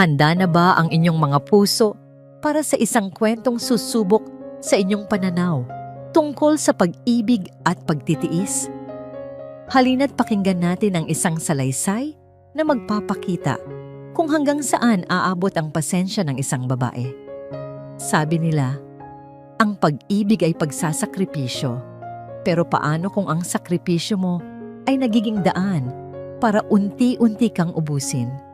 Handa na ba ang inyong mga puso para sa isang kwentong susubok sa inyong pananaw tungkol sa pag-ibig at pagtitiis? Halina't pakinggan natin ang isang salaysay na magpapakita kung hanggang saan aabot ang pasensya ng isang babae. Sabi nila, ang pag-ibig ay pagsasakripisyo. Pero paano kung ang sakripisyo mo ay nagiging daan para unti-unti kang ubusin?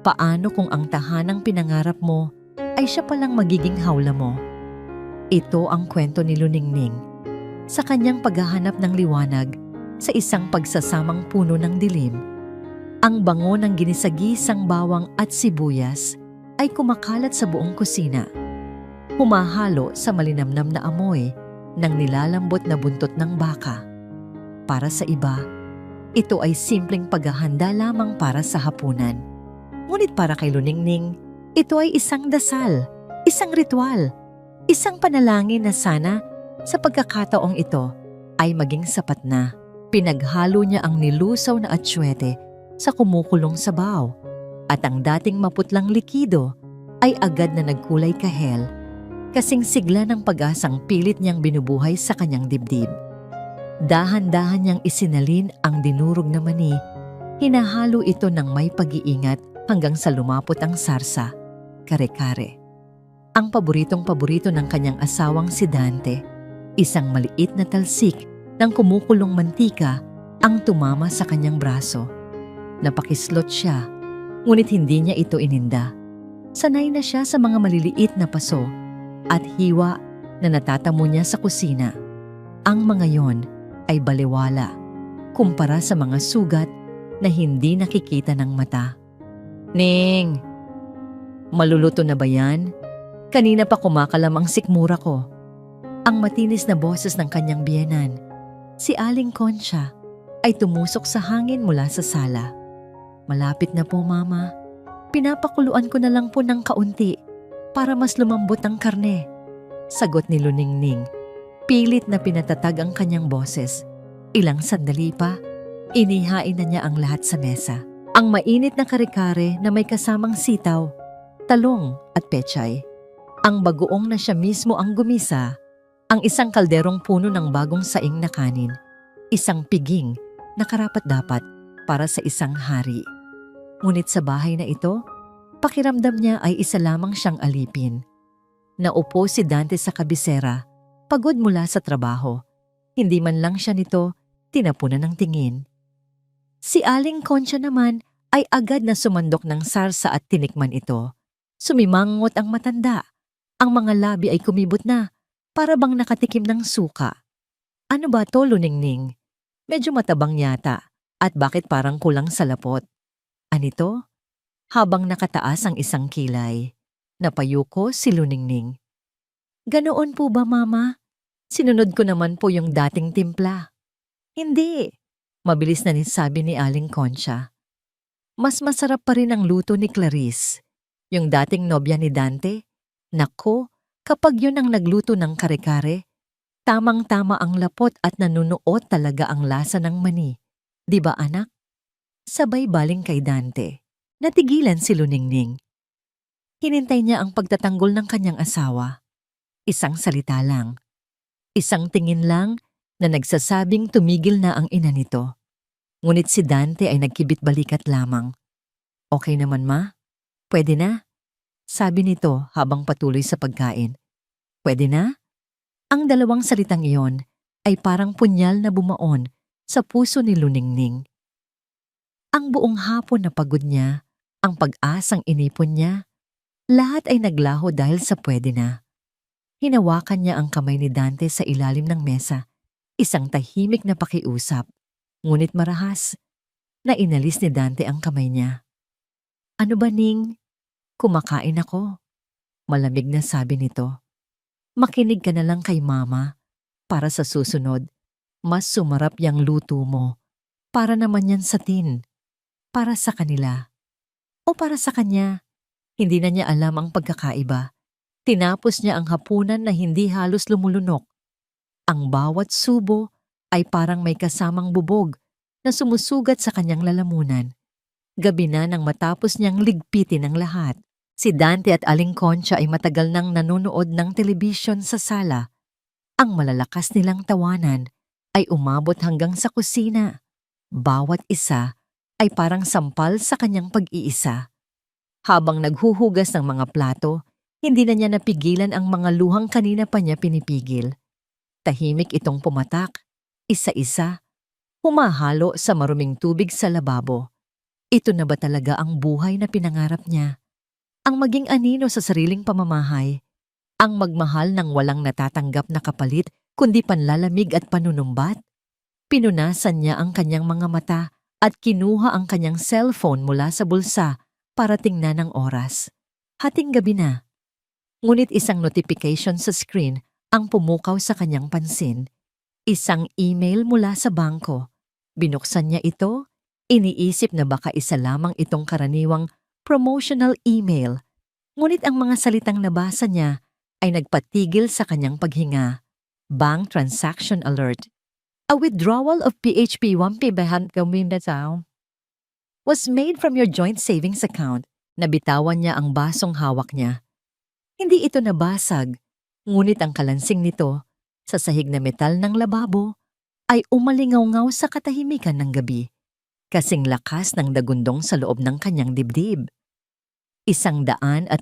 Paano kung ang tahanang pinangarap mo ay siya palang magiging hawla mo? Ito ang kwento ni Luningning sa kanyang paghahanap ng liwanag sa isang pagsasamang puno ng dilim. Ang bango ng ginisagisang bawang at sibuyas ay kumakalat sa buong kusina. Humahalo sa malinamnam na amoy ng nilalambot na buntot ng baka. Para sa iba, ito ay simpleng paghahanda lamang para sa hapunan. Ngunit para kay Luningning, ito ay isang dasal, isang ritual, isang panalangin na sana sa pagkakataong ito ay maging sapat na. Pinaghalo niya ang nilusaw na atsuete sa kumukulong sabaw at ang dating maputlang likido ay agad na nagkulay kahel, kasing sigla ng pag-asang pilit niyang binubuhay sa kanyang dibdib. Dahan-dahan niyang isinalin ang dinurog na mani, hinahalo ito ng may pag-iingat hanggang sa lumapot ang sarsa, kare-kare. Ang paboritong-paborito ng kanyang asawang si Dante, isang maliit na talsik ng kumukulong mantika ang tumama sa kanyang braso. Napakislot siya, ngunit hindi niya ito ininda. Sanay na siya sa mga maliliit na paso at hiwa na natatamo niya sa kusina. Ang mga yon ay baliwala kumpara sa mga sugat na hindi nakikita ng mata. Ning, maluluto na ba yan? Kanina pa kumakalam ang sikmura ko. Ang matinis na boses ng kanyang biyenan, si Aling Concha, ay tumusok sa hangin mula sa sala. Malapit na po, Mama. Pinapakuluan ko na lang po ng kaunti para mas lumambot ang karne. Sagot ni Luningning. Pilit na pinatatag ang kanyang boses. Ilang sandali pa, inihain na niya ang lahat sa mesa. Ang mainit na kare-kare na may kasamang sitaw, talong at pechay. Ang bagoong na siya mismo ang gumisa, ang isang kalderong puno ng bagong saing na kanin, isang piging na karapat-dapat para sa isang hari. Ngunit sa bahay na ito, pakiramdam niya ay isa lamang siyang alipin. Naupo si Dante sa kabisera, pagod mula sa trabaho. Hindi man lang siya nito tinapunan ng tingin. Si Aling Concha naman ay agad na sumandok ng sarsa at tinikman ito. Sumimangot ang matanda. Ang mga labi ay kumibot na, para bang nakatikim ng suka. Ano ba to, Luningning? Medyo matabang yata, at bakit parang kulang sa lapot? Anito? Habang nakataas ang isang kilay, napayuko si Luningning. Ganoon po ba, Mama? Sinunod ko naman po yung dating timpla. Hindi, mabilis na sabi ni Aling Concha. Mas masarap pa rin ang luto ni Clarice, yung dating nobya ni Dante. Nako, kapag yun ang nagluto ng kare-kare, tamang-tama ang lapot at nanunuot talaga ang lasa ng mani. Di ba, anak? Sabay baling kay Dante. Natigilan si Luningning. Hinintay niya ang pagtatanggol ng kanyang asawa. Isang salita lang. Isang tingin lang na nagsasabing tumigil na ang ina nito. Ngunit si Dante ay nagkibit-balikat lamang. Okay naman, Ma? Pwede na? Sabi nito habang patuloy sa pagkain. Pwede na? Ang dalawang salitang iyon ay parang punyal na bumaon sa puso ni Luningning. Ang buong hapon na pagod niya, ang pag-asang inipon niya, lahat ay naglaho dahil sa pwede na. Hinawakan niya ang kamay ni Dante sa ilalim ng mesa, isang tahimik na pakiusap, ngunit marahas, na inalis ni Dante ang kamay niya. Ano ba, Ning? Kumakain ako. Malamig na sabi nito. Makinig ka na lang kay Mama. Para sa susunod, mas sumarap yang luto mo. Para naman yan sa tin. Para sa kanila. O para sa kanya. Hindi na niya alam ang pagkakaiba. Tinapos niya ang hapunan na hindi halos lumulunok. Ang bawat subo ay parang may kasamang bubog na sumusugat sa kanyang lalamunan. Gabi na nang matapos niyang ligpitin ang lahat. Si Dante at Aling Concha ay matagal nang nanonood ng telebisyon sa sala. Ang malalakas nilang tawanan ay umabot hanggang sa kusina. Bawat isa ay parang sampal sa kanyang pag-iisa. Habang naghuhugas ng mga plato, hindi na niya napigilan ang mga luhang kanina pa niya pinipigil. Tahimik itong pumatak, isa-isa, humahalo sa maruming tubig sa lababo. Ito na ba talaga ang buhay na pinangarap niya? Ang maging anino sa sariling pamamahay, ang magmahal ng walang natatanggap na kapalit kundi panlalamig at panunumbat? Pinunasan niya ang kanyang mga mata at kinuha ang kanyang cellphone mula sa bulsa para tingnan ang oras. Hating gabi na. Ngunit isang notification sa screen ang pumukaw sa kanyang pansin. Isang email mula sa bangko. Binuksan niya ito, iniisip na baka isa lamang itong karaniwang promotional email. Ngunit ang mga salitang nabasa niya ay nagpatigil sa kanyang paghinga. Bank transaction alert. A withdrawal of PHP 1P was made from your joint savings account. Nabitawan niya ang basong hawak niya. Hindi ito nabasag, ngunit ang kalansing nito sa sahig na metal ng lababo ay umalingaw-ngaw sa katahimikan ng gabi, kasing lakas ng dagundong sa loob ng kanyang dibdib. 150,000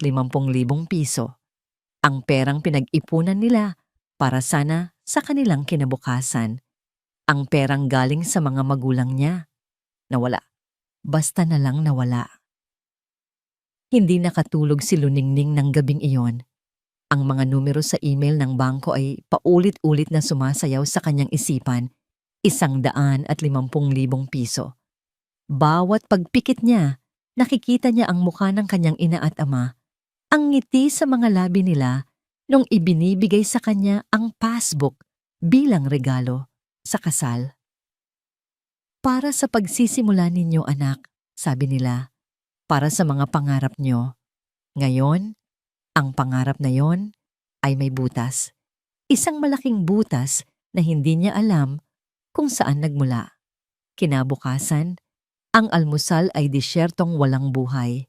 piso. Ang perang pinag-ipunan nila para sana sa kanilang kinabukasan. Ang perang galing sa mga magulang niya. Nawala. Basta na lang nawala. Hindi nakatulog si Luningning ng gabing iyon. Ang mga numero sa email ng bangko ay paulit-ulit na sumasayaw sa kanyang isipan, 150,000 piso. Bawat pagpikit niya, nakikita niya ang mukha ng kanyang ina at ama, ang ngiti sa mga labi nila nung ibinibigay sa kanya ang passbook bilang regalo sa kasal. Para sa pagsisimula ninyo, anak, sabi nila, para sa mga pangarap nyo. Ngayon, ang pangarap na yon ay may butas. Isang malaking butas na hindi niya alam kung saan nagmula. Kinabukasan, ang almusal ay disyertong walang buhay.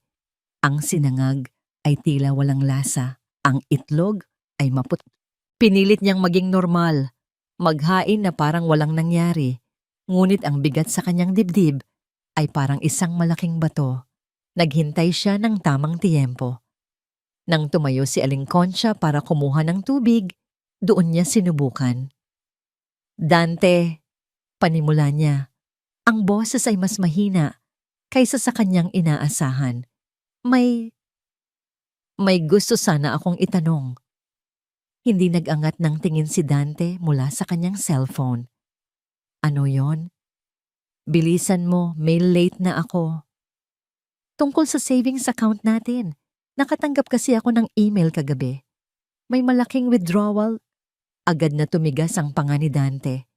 Ang sinangag ay tila walang lasa. Ang itlog ay Pinilit niyang maging normal, maghain na parang walang nangyari. Ngunit ang bigat sa kanyang dibdib ay parang isang malaking bato. Naghintay siya ng tamang tiyempo. Nang tumayo si Aling Concha para kumuha ng tubig, doon niya sinubukan. Dante, panimula niya. Ang boses ay mas mahina kaysa sa kanyang inaasahan. May gusto sana akong itanong. Hindi nag-angat ng tingin si Dante mula sa kanyang cellphone. Ano yon? Bilisan mo, may late na ako. Tungkol sa savings account natin. Nakatanggap kasi ako ng email kagabi. May malaking withdrawal. Agad na tumigas ang panga ni Dante.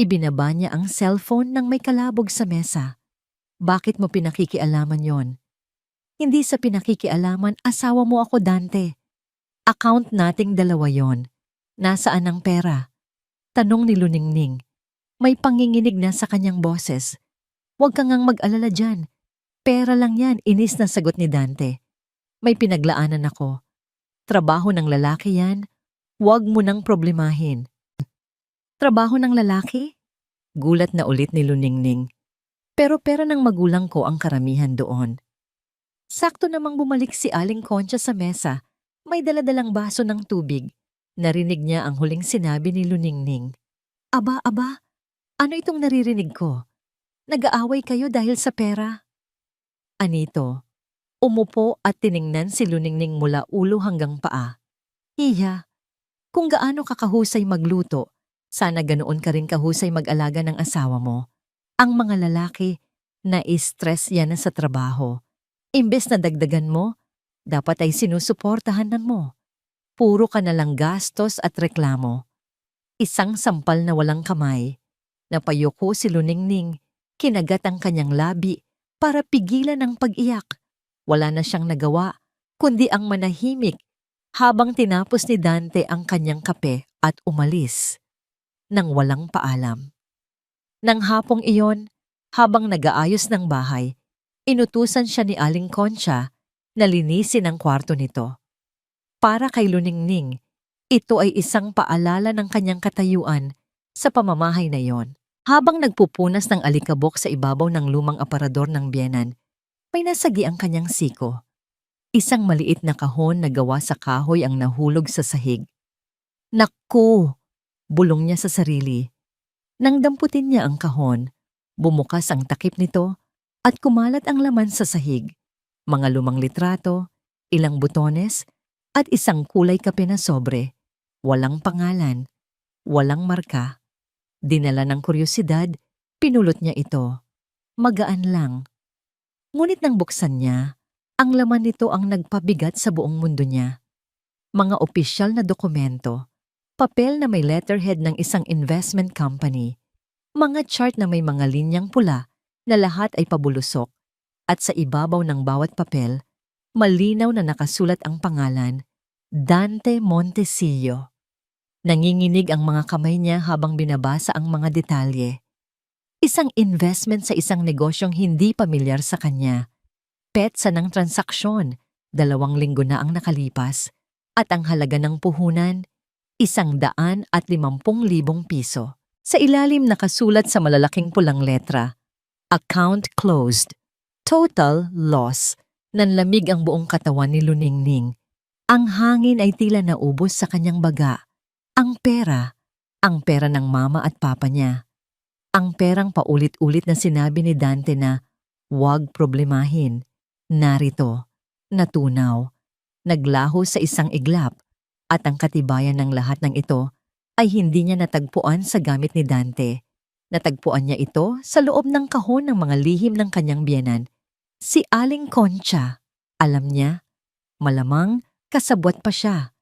Ibinaba niya ang cellphone nang may kalabog sa mesa. Bakit mo pinakikialaman yon? Hindi sa pinakikialaman, asawa mo ako, Dante. Account nating dalawa yon. Nasaan ang pera? Tanong ni Luningning. May panginginig na sa kanyang boses. Huwag kang ngang mag-alala dyan. Pera lang yan, inis na sagot ni Dante. May pinaglaanan ako. Trabaho ng lalaki yan. Huwag mo nang problemahin. Trabaho ng lalaki? Gulat na ulit ni Luningning. Pero pera ng magulang ko ang karamihan doon. Sakto namang bumalik si Aling Concha sa mesa. May daladalang baso ng tubig. Narinig niya ang huling sinabi ni Luningning. Aba, ano itong naririnig ko? Nag-aaway kayo dahil sa pera? Anito, umupo at tiningnan si Luningning mula ulo hanggang paa. Iya, kung gaano ka kahusay magluto, sana ganoon ka rin kahusay mag-alaga ng asawa mo. Ang mga lalaki, na-stress yan sa trabaho. Imbes na dagdagan mo, dapat ay sinusuportahan mo. Puro ka na lang gastos at reklamo. Isang sampal na walang kamay. Napayuko si Luningning, kinagat ang kanyang labi para pigilan ang pag-iyak. Wala na siyang nagawa, kundi ang manahimik habang tinapos ni Dante ang kanyang kape at umalis nang walang paalam. Nang hapong iyon, habang nag-aayos ng bahay, Inutusan siya ni Aling Concha na linisin ang kwarto nito. Para kay Luningning, ito ay isang paalala ng kanyang katayuan sa pamamahay na iyon. Habang nagpupunas ng alikabok sa ibabaw ng lumang aparador ng biyenan, may nasagi ang kanyang siko. Isang maliit na kahon na gawa sa kahoy ang nahulog sa sahig. Naku! Bulong niya sa sarili. Nang damputin niya ang kahon, bumukas ang takip nito at kumalat ang laman sa sahig. Mga lumang litrato, ilang butones, at isang kulay kape na sobre. Walang pangalan, walang marka. Dinala ng kuryosidad, pinulot niya ito. Magaan lang. Ngunit nang buksan niya, ang laman nito ang nagpabigat sa buong mundo niya. Mga opisyal na dokumento, papel na may letterhead ng isang investment company, mga chart na may mga linyang pula na lahat ay pabulusok, at sa ibabaw ng bawat papel, malinaw na nakasulat ang pangalan, Dante Montecillo. Nanginginig ang mga kamay niya habang binabasa ang mga detalye. Isang investment sa isang negosyong hindi pamilyar sa kanya. Petsa ng transaksyon, 2 linggo na ang nakalipas, at ang halaga ng puhunan, 150,000 piso. Sa ilalim nakasulat sa malalaking pulang letra, Account closed. Total loss. Nanlamig ang buong katawan ni Luningning. Ang hangin ay tila naubos sa kanyang baga. Ang pera ng mama at papa niya. Ang perang paulit-ulit na sinabi ni Dante na, "Huwag problemahin." Narito, natunaw, naglaho sa isang iglap, at ang katibayan ng lahat ng ito ay hindi niya natagpuan sa gamit ni Dante. Natagpuan niya ito sa loob ng kahon ng mga lihim ng kanyang biyenan. Si Aling Concha, alam niya, malamang kasabwat pa siya.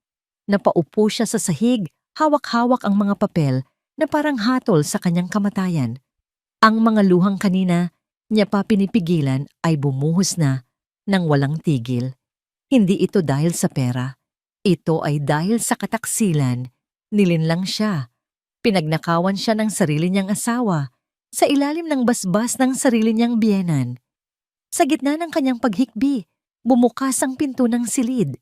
Napaupo siya sa sahig, hawak-hawak ang mga papel na parang hatol sa kanyang kamatayan. Ang mga luhang kanina niya pa pinipigilan ay bumuhos na nang walang tigil. Hindi ito dahil sa pera. Ito ay dahil sa kataksilan. Nilinlang siya. Pinagnakawan siya ng sarili niyang asawa sa ilalim ng basbas ng sarili niyang biyenan. Sa gitna ng kanyang paghikbi, bumukas ang pinto ng silid.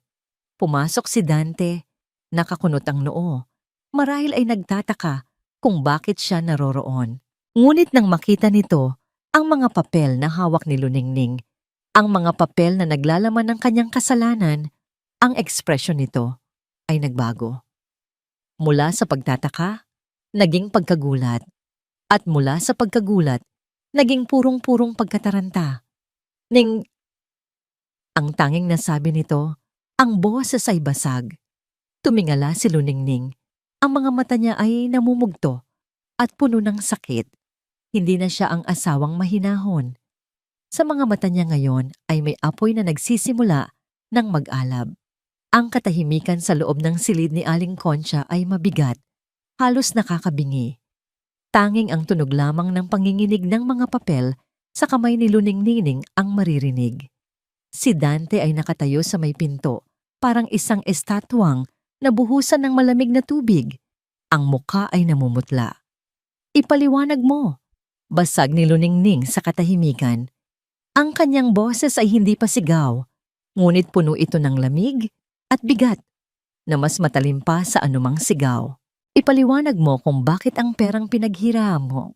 Pumasok si Dante. Nakakunot ang noo. Marahil ay nagtataka kung bakit siya naroroon. Ngunit nang makita nito ang mga papel na hawak ni Luningning, ang mga papel na naglalaman ng kanyang kasalanan, ang ekspresyon nito ay nagbago. Mula sa pagtataka, naging pagkagulat. At mula sa pagkagulat, naging purong-purong pagkataranta. Ang tanging nasabi nito, ang boses ay basag. Tumingala si Luningning. Ang mga mata niya ay namumugto at puno ng sakit. Hindi na siya ang asawang mahinahon. Sa mga mata niya ngayon ay may apoy na nagsisimula ng mag-alab. Ang katahimikan sa loob ng silid ni Aling Concha ay mabigat, halos nakakabingi. Tanging ang tunog lamang ng panginginig ng mga papel sa kamay ni Luningning ang maririnig. Si Dante ay nakatayo sa may pinto, parang isang estatwang nabuhusan ng malamig na tubig. Ang muka ay namumutla. "Ipaliwanag mo," basag ni Luningning sa katahimikan. Ang kanyang boses ay hindi pa sigaw, ngunit puno ito ng lamig at bigat na mas matalim pa sa anumang sigaw. "Ipaliwanag mo kung bakit ang perang pinaghirapan mo.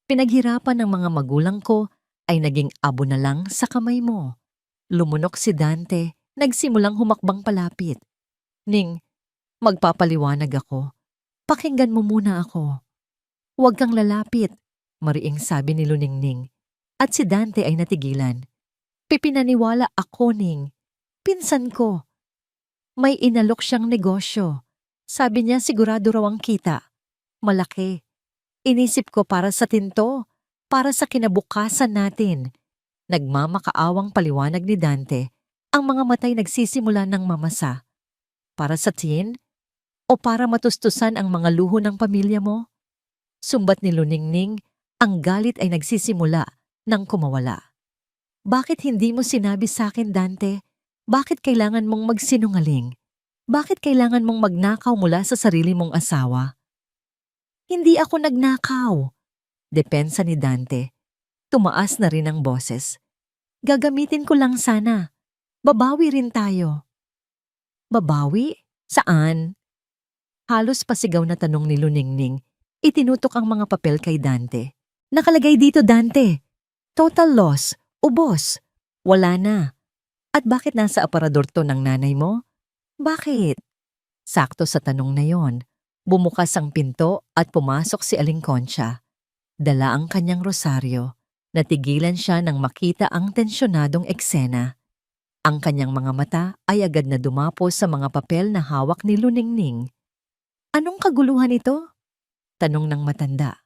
Pinaghirapan ng mga magulang ko ay naging abo na lang sa kamay mo." Lumunok si Dante, nagsimulang humakbang palapit. "Magpapaliwanag ako. Pakinggan mo muna ako." "Huwag kang lalapit," mariing sabi ni Luningning. At si Dante ay natigilan. "Pipinaniwala ako, Ning. Pinsan ko. May inalok siyang negosyo. Sabi niya sigurado raw ang kita. Malaki. Inisip ko para sa tinto, para sa kinabukasan natin." Nagmamakaawang paliwanag ni Dante, ang mga matay nagsisimula ng mamasa. "Para sa tin? O para matustusan ang mga luho ng pamilya mo?" Sumbat ni Luningning, ang galit ay nagsisimula nang kumawala. "Bakit hindi mo sinabi sa akin, Dante? Bakit kailangan mong magsinungaling? Bakit kailangan mong magnakaw mula sa sarili mong asawa?" "Hindi ako nagnakaw," depensa ni Dante. Tumaas na rin ang boses. Gagamitin ko lang sana. Babawi rin tayo. Babawi? Saan? Halos pasigaw na tanong ni Luningning. Itinutok ang mga papel kay Dante. Nakalagay dito, Dante. Total loss. Ubos. Wala na. At bakit nasa aparador to ng nanay mo? Bakit? Sakto sa tanong na yon, bumukas ang pinto at pumasok si Aling Concha. Dala ang kanyang rosaryo. Natigilan siya nang makita ang tensyonadong eksena. Ang kanyang mga mata ay agad na dumapo sa mga papel na hawak ni Luningning. Anong kaguluhan ito? Tanong ng matanda.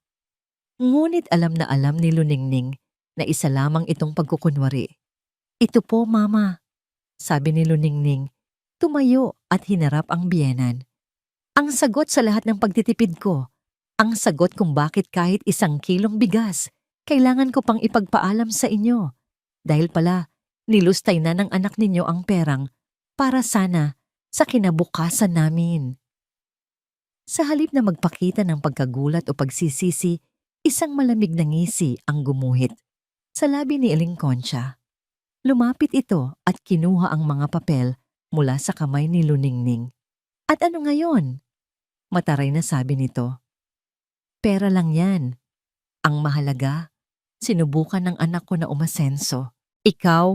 Ngunit alam na alam ni Luningning na isa lamang itong pagkukunwari. Ito po, Mama, sabi ni Luningning. Tumayo at hinarap ang biyenan. Ang sagot sa lahat ng pagtitipid ko. Ang sagot kung bakit kahit 1 kilong bigas, kailangan ko pang ipagpaalam sa inyo. Dahil pala, nilustay na ng anak ninyo ang perang para sana sa kinabukasan namin. Sa halip na magpakita ng pagkagulat o pagsisisi, isang malamig na ngisi ang gumuhit sa labi ni Aling Concha. Lumapit ito at kinuha ang mga papel mula sa kamay ni Luningning. At ano ngayon? Mataray na sabi nito. Pera lang yan. Ang mahalaga, sinubukan ng anak ko na umasenso. Ikaw,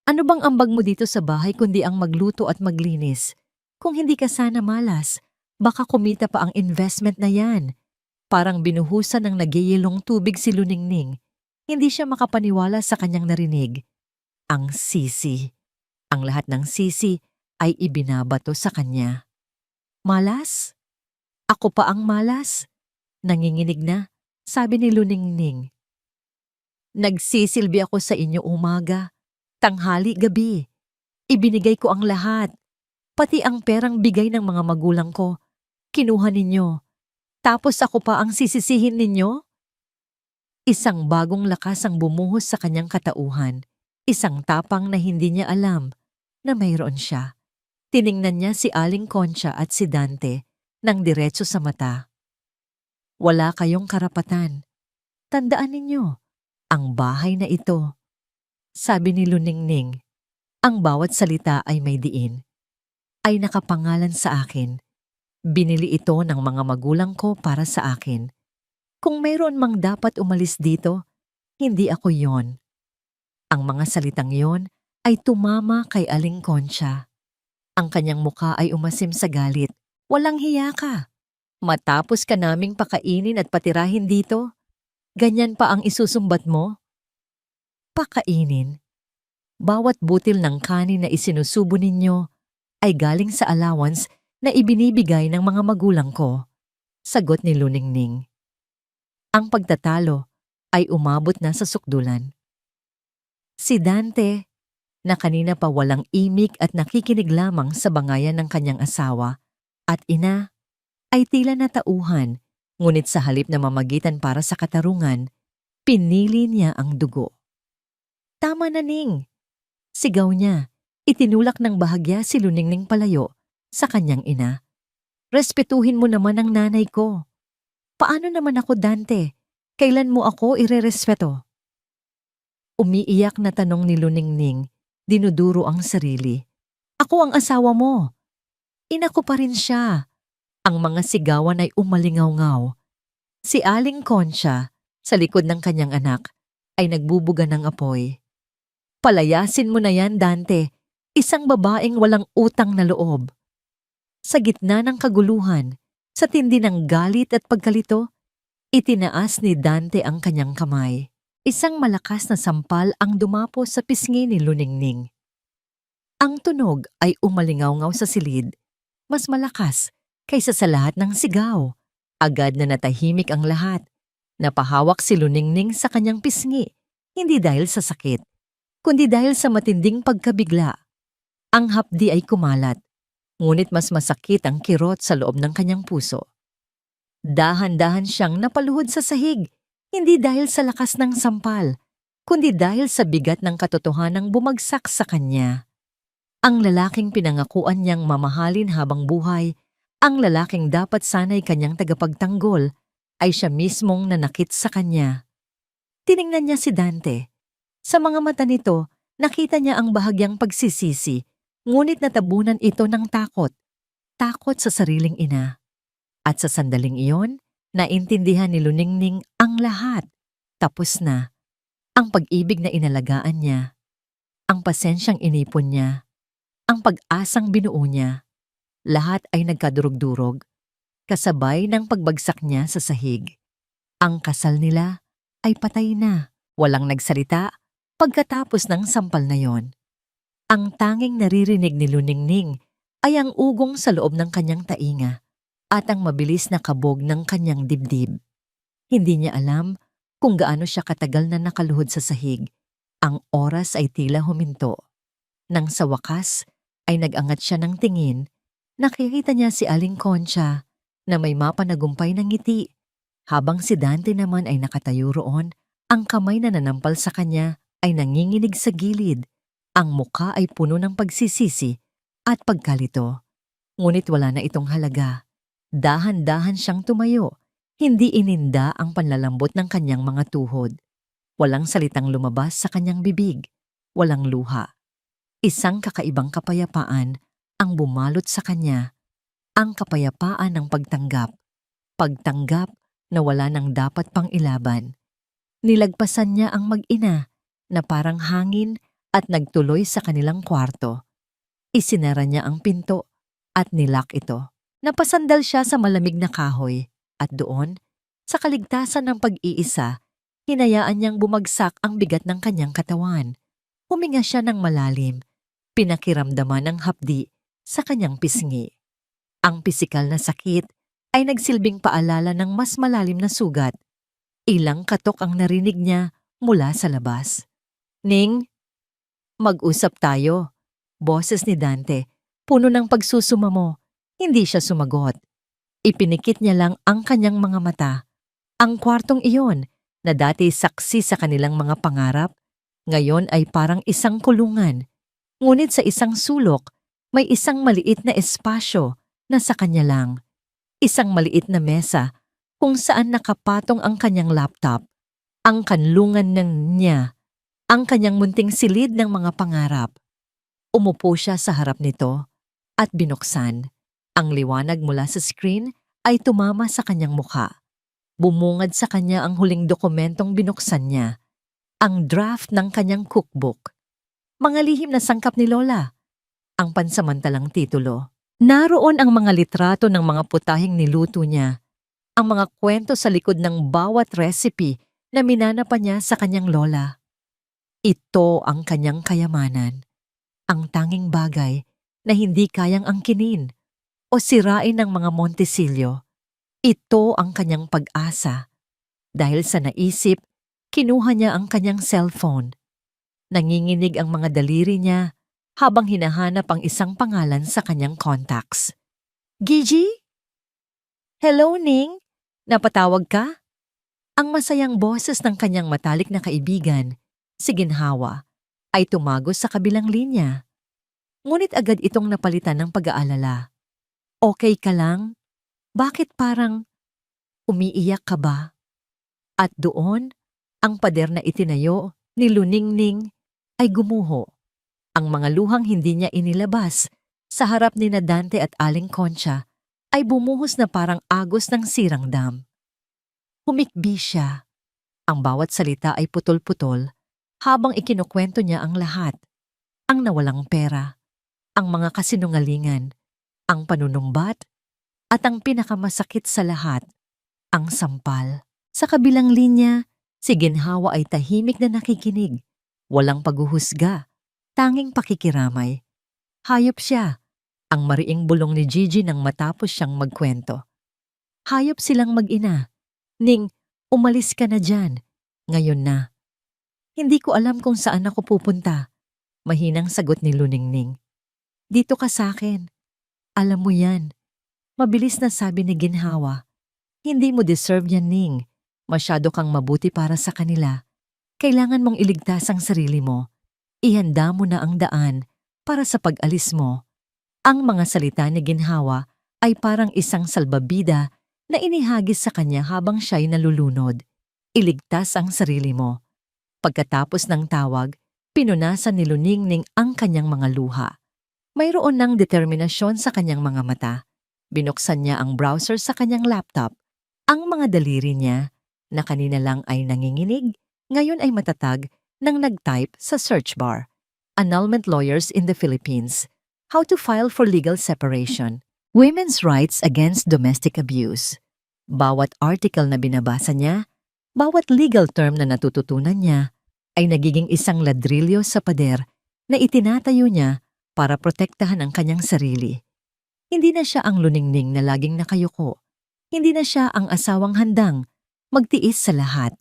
ano bang ambag mo dito sa bahay kundi ang magluto at maglinis? Kung hindi ka sana malas, baka kumita pa ang investment na yan. Parang binuhusan ng nagyayelong tubig si Luningning. Hindi siya makapaniwala sa kanyang narinig. Ang sisi. Ang lahat ng sisi ay ibinabato sa kanya. Malas? Ako pa ang malas? Nanginginig na, sabi ni Luningning. Nagsisilbi ako sa inyo umaga, tanghali, gabi. Ibinigay ko ang lahat, pati ang perang bigay ng mga magulang ko. Kinuha ninyo. Tapos ako pa ang sisisihin ninyo? Isang bagong lakas ang bumuhos sa kanyang katauhan. Isang tapang na hindi niya alam na mayroon siya. Tiningnan niya si Aling Concha at si Dante nang diretso sa mata. Wala kayong karapatan. Tandaan ninyo, ang bahay na ito. Sabi ni Luningning, ang bawat salita ay may diin. Ay nakapangalan sa akin. Binili ito ng mga magulang ko para sa akin. Kung mayroon mang dapat umalis dito, hindi ako yon. Ang mga salitang yon ay tumama kay Aling Concha. Ang kanyang muka ay umasim sa galit. Walang hiya ka. Matapos ka naming pakainin at patirahin dito, ganyan pa ang isusumbat mo? Pakainin? Bawat butil ng kanin na isinusubo ninyo ay galing sa allowance na ibinibigay ng mga magulang ko, sagot ni Luningning. Ang pagtatalo ay umabot na sa sukdulan. Si Dante, na kanina pa walang imik at nakikinig lamang sa bangayan ng kanyang asawa at ina, ay tila natauhan, ngunit sa halip na mamagitan para sa katarungan, pinili niya ang dugo. Tama na, Ning! Sigaw niya, itinulak ng bahagya si Luningning palayo sa kanyang ina. Respetuhin mo naman ang nanay ko. Paano naman ako, Dante? Kailan mo ako irerespeto? Umiiyak na tanong ni Luningning, dinuduro ang sarili. Ako ang asawa mo. Ina ko pa rin siya. Ang mga sigawan ay umalingaw-ngaw. Si Aling Concha, sa likod ng kanyang anak, ay nagbubuga ng apoy. Palayasin mo na yan, Dante. Isang babaeng walang utang na loob. Sa gitna ng kaguluhan, sa tindi ng galit at pagkalito, itinaas ni Dante ang kanyang kamay. Isang malakas na sampal ang dumapo sa pisngi ni Luningning. Ang tunog ay umalingaw-ngaw sa silid, mas malakas kaysa sa lahat ng sigaw. Agad na natahimik ang lahat. Napahawak si Luningning sa kanyang pisngi, hindi dahil sa sakit, kundi dahil sa matinding pagkabigla. Ang hapdi ay kumalat, ngunit mas masakit ang kirot sa loob ng kanyang puso. Dahan-dahan siyang napaluhod sa sahig, hindi dahil sa lakas ng sampal, kundi dahil sa bigat ng katotohanang bumagsak sa kanya. Ang lalaking pinangakuan niyang mamahalin habang buhay, ang lalaking dapat sana'y kanyang tagapagtanggol, ay siya mismong nanakit sa kanya. Tiningnan niya si Dante. Sa mga mata nito, nakita niya ang bahagyang pagsisisi, ngunit natabunan ito ng takot. Takot sa sariling ina. At sa sandaling iyon, naintindihan ni Luningning ang lahat. Tapos na. Ang pag-ibig na inalagaan niya. Ang pasensyang inipon niya. Ang pag-asang binuo niya. Lahat ay nagkadurog-durog. Kasabay ng pagbagsak niya sa sahig. Ang kasal nila ay patay na. Walang nagsalita pagkatapos ng sampal na yon. Ang tanging naririnig ni Luningning ay ang ugong sa loob ng kanyang tainga at ang mabilis na kabog ng kanyang dibdib. Hindi niya alam kung gaano siya katagal na nakaluhod sa sahig. Ang oras ay tila huminto. Nang sa wakas ay nag-angat siya ng tingin, nakikita niya si Aling Concha na may mapanagumpay ng ngiti. Habang si Dante naman ay nakatayo roon, ang kamay na nanampal sa kanya ay nanginginig sa gilid. Ang muka ay puno ng pagsisisi at pagkalito. Ngunit wala na itong halaga. Dahan-dahan siyang tumayo. Hindi ininda ang panlalambot ng kanyang mga tuhod. Walang salitang lumabas sa kanyang bibig. Walang luha. Isang kakaibang kapayapaan ang bumalot sa kanya. Ang kapayapaan ng pagtanggap. Pagtanggap na wala nang dapat pang ilaban. Nilagpasan niya ang mag-ina na parang hangin at nagtuloy sa kanilang kwarto. Isinara niya ang pinto at nilak ito. Napasandal siya sa malamig na kahoy at doon, sa kaligtasan ng pag-iisa, hinayaan niyang bumagsak ang bigat ng kanyang katawan. Huminga siya ng malalim, pinakiramdaman ng hapdi sa kanyang pisngi. Ang pisikal na sakit ay nagsilbing paalala ng mas malalim na sugat. Ilang katok ang narinig niya mula sa labas. "Ning, mag-usap tayo." Boses ni Dante, puno ng pagsusumamo. Hindi siya sumagot. Ipinikit niya lang ang kanyang mga mata. Ang kwartong iyon, na dati saksi sa kanilang mga pangarap, ngayon ay parang isang kulungan. Ngunit sa isang sulok, may isang maliit na espasyo na sa kanya lang. Isang maliit na mesa kung saan nakapatong ang kanyang laptop, ang kanlungan niya, ang kanyang munting silid ng mga pangarap. Umupo siya sa harap nito at binuksan. Ang liwanag mula sa screen ay tumama sa kanyang mukha. Bumungad sa kanya ang huling dokumentong binuksan niya, ang draft ng kanyang cookbook. Mga lihim na sangkap ni Lola, ang pansamantalang titulo. Naroon ang mga litrato ng mga putahing niluto niya, ang mga kwento sa likod ng bawat recipe na minana pa niya sa kanyang lola. Ito ang kanyang kayamanan, ang tanging bagay na hindi kayang angkinin o sirain ng mga Montesillo. Ito ang kanyang pag-asa. Dahil sa naisip, kinuha niya ang kanyang cellphone. Nanginginig ang mga daliri niya habang hinahanap ang isang pangalan sa kanyang contacts. "Gigi? Hello, Ning? Napatawag ka?" Ang masayang boses ng kanyang matalik na kaibigan, si Ginhawa, ay tumagos sa kabilang linya. Ngunit agad itong napalitan ng pag-aalala. "Okay ka lang? Bakit parang umiiyak ka ba?" At doon, ang pader na itinayo ni Luningning ay gumuho. Ang mga luhang hindi niya inilabas sa harap ni Dante at Aling Concha ay bumuhos na parang agos ng sirang dam. Humikbi siya. Ang bawat salita ay putol-putol habang ikinukwento niya ang lahat. Ang nawalang pera, ang mga kasinungalingan, ang panunumbat, at ang pinakamasakit sa lahat, ang sampal. Sa kabilang linya, si Ginhawa ay tahimik na nakikinig. Walang paghuhusga, tanging pakikiramay. Hayop siya, ang mariing bulong ni Gigi nang matapos siyang magkwento. Hayop silang mag-ina. "Ning, umalis ka na dyan. Ngayon na." "Hindi ko alam kung saan ako pupunta." Mahinang sagot ni Luningning. "Dito ka sa akin. Alam mo yan." Mabilis na sabi ni Ginhawa. "Hindi mo deserve yan, Ning. Masyado kang mabuti para sa kanila. Kailangan mong iligtas ang sarili mo. Ihanda mo na ang daan para sa pag-alis mo." Ang mga salita ni Ginhawa ay parang isang salbabida na inihagis sa kanya habang siya'y nalulunod. Iligtas ang sarili mo. Pagkatapos ng tawag, pinunasan ni Luningning ang kanyang mga luha. Mayroon ng determinasyon sa kanyang mga mata. Binuksan niya ang browser sa kanyang laptop. Ang mga daliri niya, na kanina lang ay nanginginig, ngayon ay matatag nang nag-type sa search bar. Annulment Lawyers in the Philippines. How to file for legal separation. Women's rights against domestic abuse. Bawat article na binabasa niya, bawat legal term na natututunan niya, ay nagiging isang ladrilyo sa pader na itinatayo niya para protektahan ang kanyang sarili. Hindi na siya ang Luningning na laging nakayuko. Hindi na siya ang asawang handang magtiis sa lahat.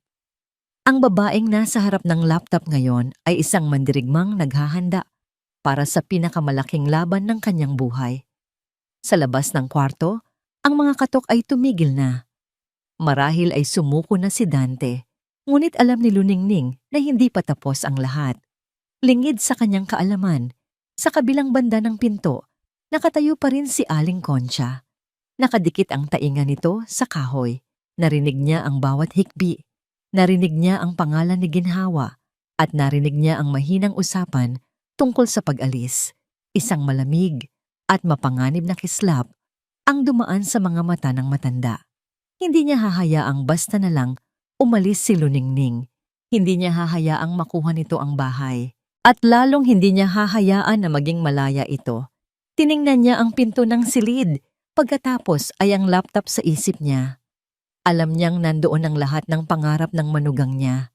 Ang babaeng nasa harap ng laptop ngayon ay isang mandirigmang naghahanda para sa pinakamalaking laban ng kanyang buhay. Sa labas ng kwarto, ang mga katok ay tumigil na. Marahil ay sumuko na si Dante, ngunit alam ni Luningning na hindi pa tapos ang lahat. Lingid sa kanyang kaalaman, sa kabilang banda ng pinto, nakatayo pa rin si Aling Concha. Nakadikit ang tainga nito sa kahoy. Narinig niya ang bawat hikbi. Narinig niya ang pangalan ni Ginhawa at narinig niya ang mahinang usapan tungkol sa pag-alis. Isang malamig at mapanganib na kislap ang dumaan sa mga mata ng matanda. Hindi niya hahayaang basta na lang umalis si Luningning. Hindi niya hahayaang makuha nito ang bahay. At lalong hindi niya hahayaan na maging malaya ito. Tiningnan niya ang pinto ng silid. Pagkatapos ay ang laptop sa isip niya. Alam niyang nandoon ang lahat ng pangarap ng manugang niya.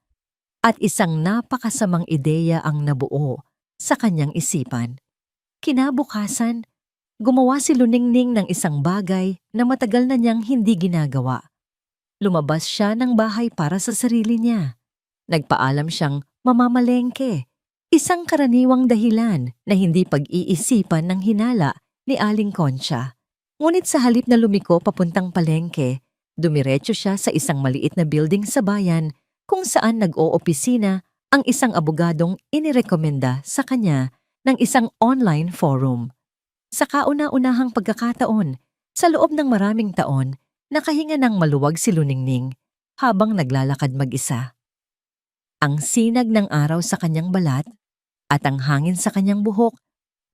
At isang napakasamang ideya ang nabuo sa kanyang isipan. Kinabukasan, gumawa si Luningning ng isang bagay na matagal na niyang hindi ginagawa. Lumabas siya ng bahay para sa sarili niya. Nagpaalam siyang mamamalengke. Isang karaniwang dahilan na hindi pag-iisipan ng hinala ni Aling Concha. Ngunit sa halip na lumiko papuntang palengke, dumiretso siya sa isang maliit na building sa bayan kung saan nag-oopisina ang isang abogadong inirekomenda sa kanya ng isang online forum. Sa kauna-unahang pagkakataon, sa loob ng maraming taon, nakahinga ng maluwag si Luningning habang naglalakad mag-isa. Ang sinag ng araw sa kanyang balat at ang hangin sa kanyang buhok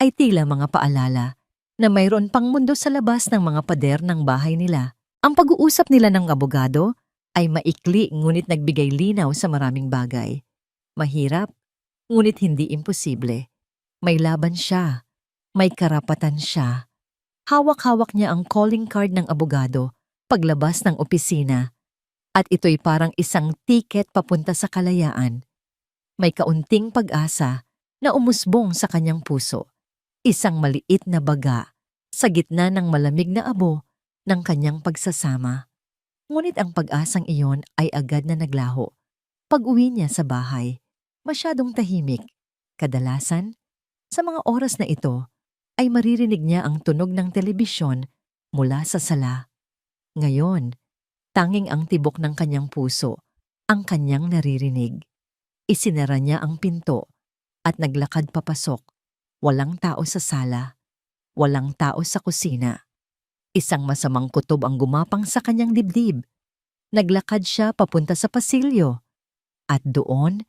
ay tila mga paalala na mayroon pang mundo sa labas ng mga pader ng bahay nila. Ang pag-uusap nila ng abogado ay maikli ngunit nagbigay linaw sa maraming bagay. Mahirap, ngunit hindi imposible. May laban siya. May karapatan siya. Hawak-hawak niya ang calling card ng abogado paglabas ng opisina at ito'y parang isang tiket papunta sa kalayaan. May kaunting pag-asa na umusbong sa kanyang puso. Isang maliit na baga sa gitna ng malamig na abo ng kanyang pagsasama. Ngunit ang pag-asang iyon ay agad na naglaho. Pag-uwi niya sa bahay, masyadong tahimik. Kadalasan, sa mga oras na ito, ay maririnig niya ang tunog ng telebisyon mula sa sala. Ngayon, tanging ang tibok ng kanyang puso ang kanyang naririnig. Isinara niya ang pinto at naglakad papasok. Walang tao sa sala. Walang tao sa kusina. Isang masamang kutob ang gumapang sa kanyang dibdib. Naglakad siya papunta sa pasilyo. At doon,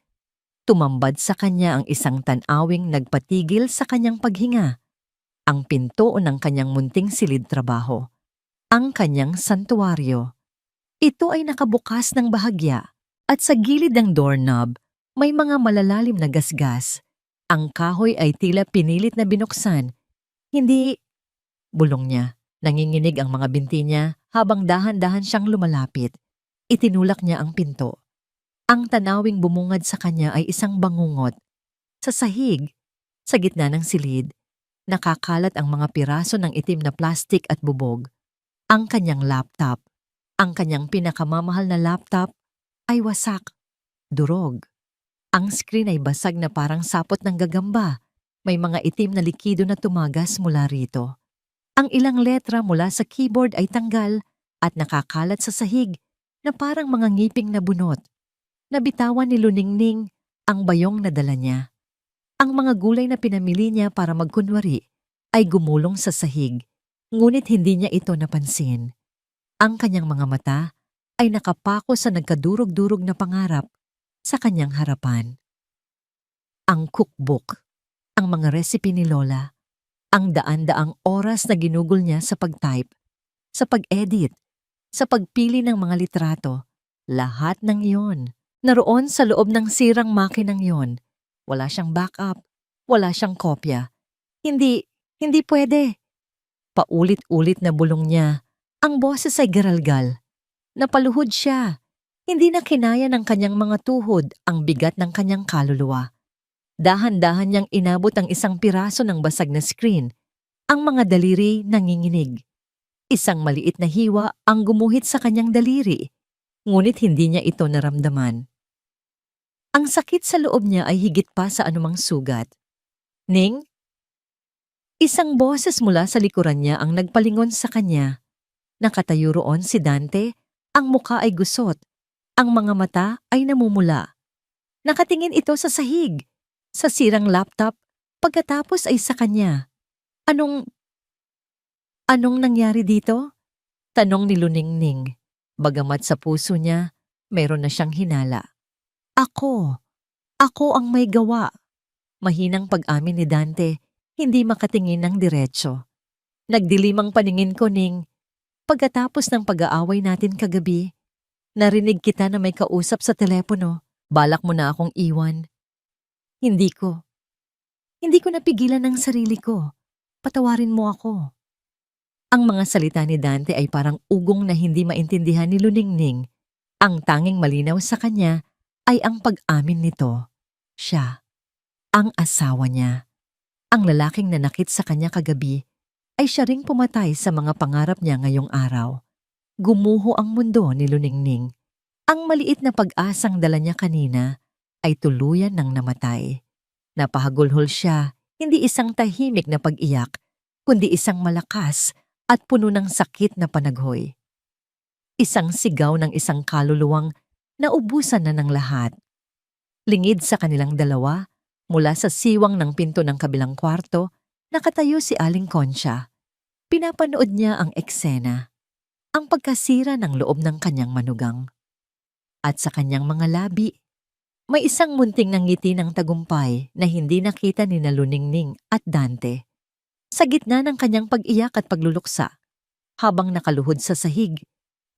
tumambad sa kanya ang isang tanawing nagpatigil sa kanyang paghinga. Ang pinto ng kanyang munting silid trabaho. Ang kanyang santuaryo. Ito ay nakabukas ng bahagya at sa gilid ng doorknob may mga malalalim na gasgas. Ang kahoy ay tila pinilit na binuksan. Hindi, bulong niya. Nanginginig ang mga binti niya habang dahan-dahan siyang lumalapit. Itinulak niya ang pinto. Ang tanawing bumungad sa kanya ay isang bangungot. Sa sahig, sa gitna ng silid, nakakalat ang mga piraso ng itim na plastik at bubog. Ang kanyang laptop, ang kanyang pinakamamahal na laptop, ay wasak, durog. Ang screen ay basag na parang sapot ng gagamba. May mga itim na likido na tumagas mula rito. Ang ilang letra mula sa keyboard ay tanggal at nakakalat sa sahig na parang mga ngiping na bunot. Nabitawan ni Luningning ang bayong na dala niya. Ang mga gulay na pinamili niya para magkunwari ay gumulong sa sahig, ngunit hindi niya ito napansin. Ang kanyang mga mata ay nakapako sa nagkadurog-durog na pangarap sa kanyang harapan. Ang cookbook, ang mga recipe ni Lola, ang daan-daang oras na ginugol niya sa pag-type, sa pag-edit, sa pagpili ng mga litrato, lahat ng iyon naroon sa loob ng sirang makinang yon. Wala siyang backup, wala siyang kopya. Hindi pwede. Paulit-ulit na bulong niya, ang boses ay garalgal. Napaluhod siya. Hindi na kinaya ng kanyang mga tuhod ang bigat ng kanyang kaluluwa. Dahan-dahan niyang inabot ang isang piraso ng basag na screen. Ang mga daliri nanginginig. Isang maliit na hiwa ang gumuhit sa kanyang daliri, ngunit hindi niya ito naramdaman. Ang sakit sa loob niya ay higit pa sa anumang sugat. Ning? Isang boses mula sa likuran niya ang nagpalingon sa kanya. Nakatayo roon si Dante, ang muka ay gusot, ang mga mata ay namumula. Nakatingin ito sa sahig, sa sirang laptop, pagkatapos ay sa kanya. Anong nangyari dito? Tanong ni Luningning. Bagamat sa puso niya, mayroon na siyang hinala. Ako ang may gawa. Mahinang pag-amin ni Dante, hindi makatingin ng diretso. Nagdilimang paningin ko, Ning. Pagkatapos ng pag-aaway natin kagabi, narinig kita na may kausap sa telepono. Balak mo na akong iwan. Hindi ko napigilan ang sarili ko. Patawarin mo ako. Ang mga salita ni Dante ay parang ugong na hindi maintindihan ni Luningning. Ang tanging malinaw sa kanya ay ang pag-amin nito. Siya, ang asawa niya. Ang lalaking nanakit sa kanya kagabi ay siya ring pumatay sa mga pangarap niya ngayong araw. Gumuho ang mundo ni Luningning. Ang maliit na pag-asang dala niya kanina ay tuluyan ng namatay. Napahagulhol siya, hindi isang tahimik na pag-iyak, kundi isang malakas at puno ng sakit na panaghoy. Isang sigaw ng isang kaluluwang naubusan na ng lahat. Lingid sa kanilang dalawa, mula sa siwang ng pinto ng kabilang kwarto, nakatayo si Aling Concha. Pinapanood niya ang eksena, ang pagkasira ng loob ng kanyang manugang. At sa kanyang mga labi, may isang munting ngiti ng tagumpay na hindi nakita ni Luningning at Dante. Sa gitna ng kanyang pag-iyak at pagluluksa, habang nakaluhod sa sahig,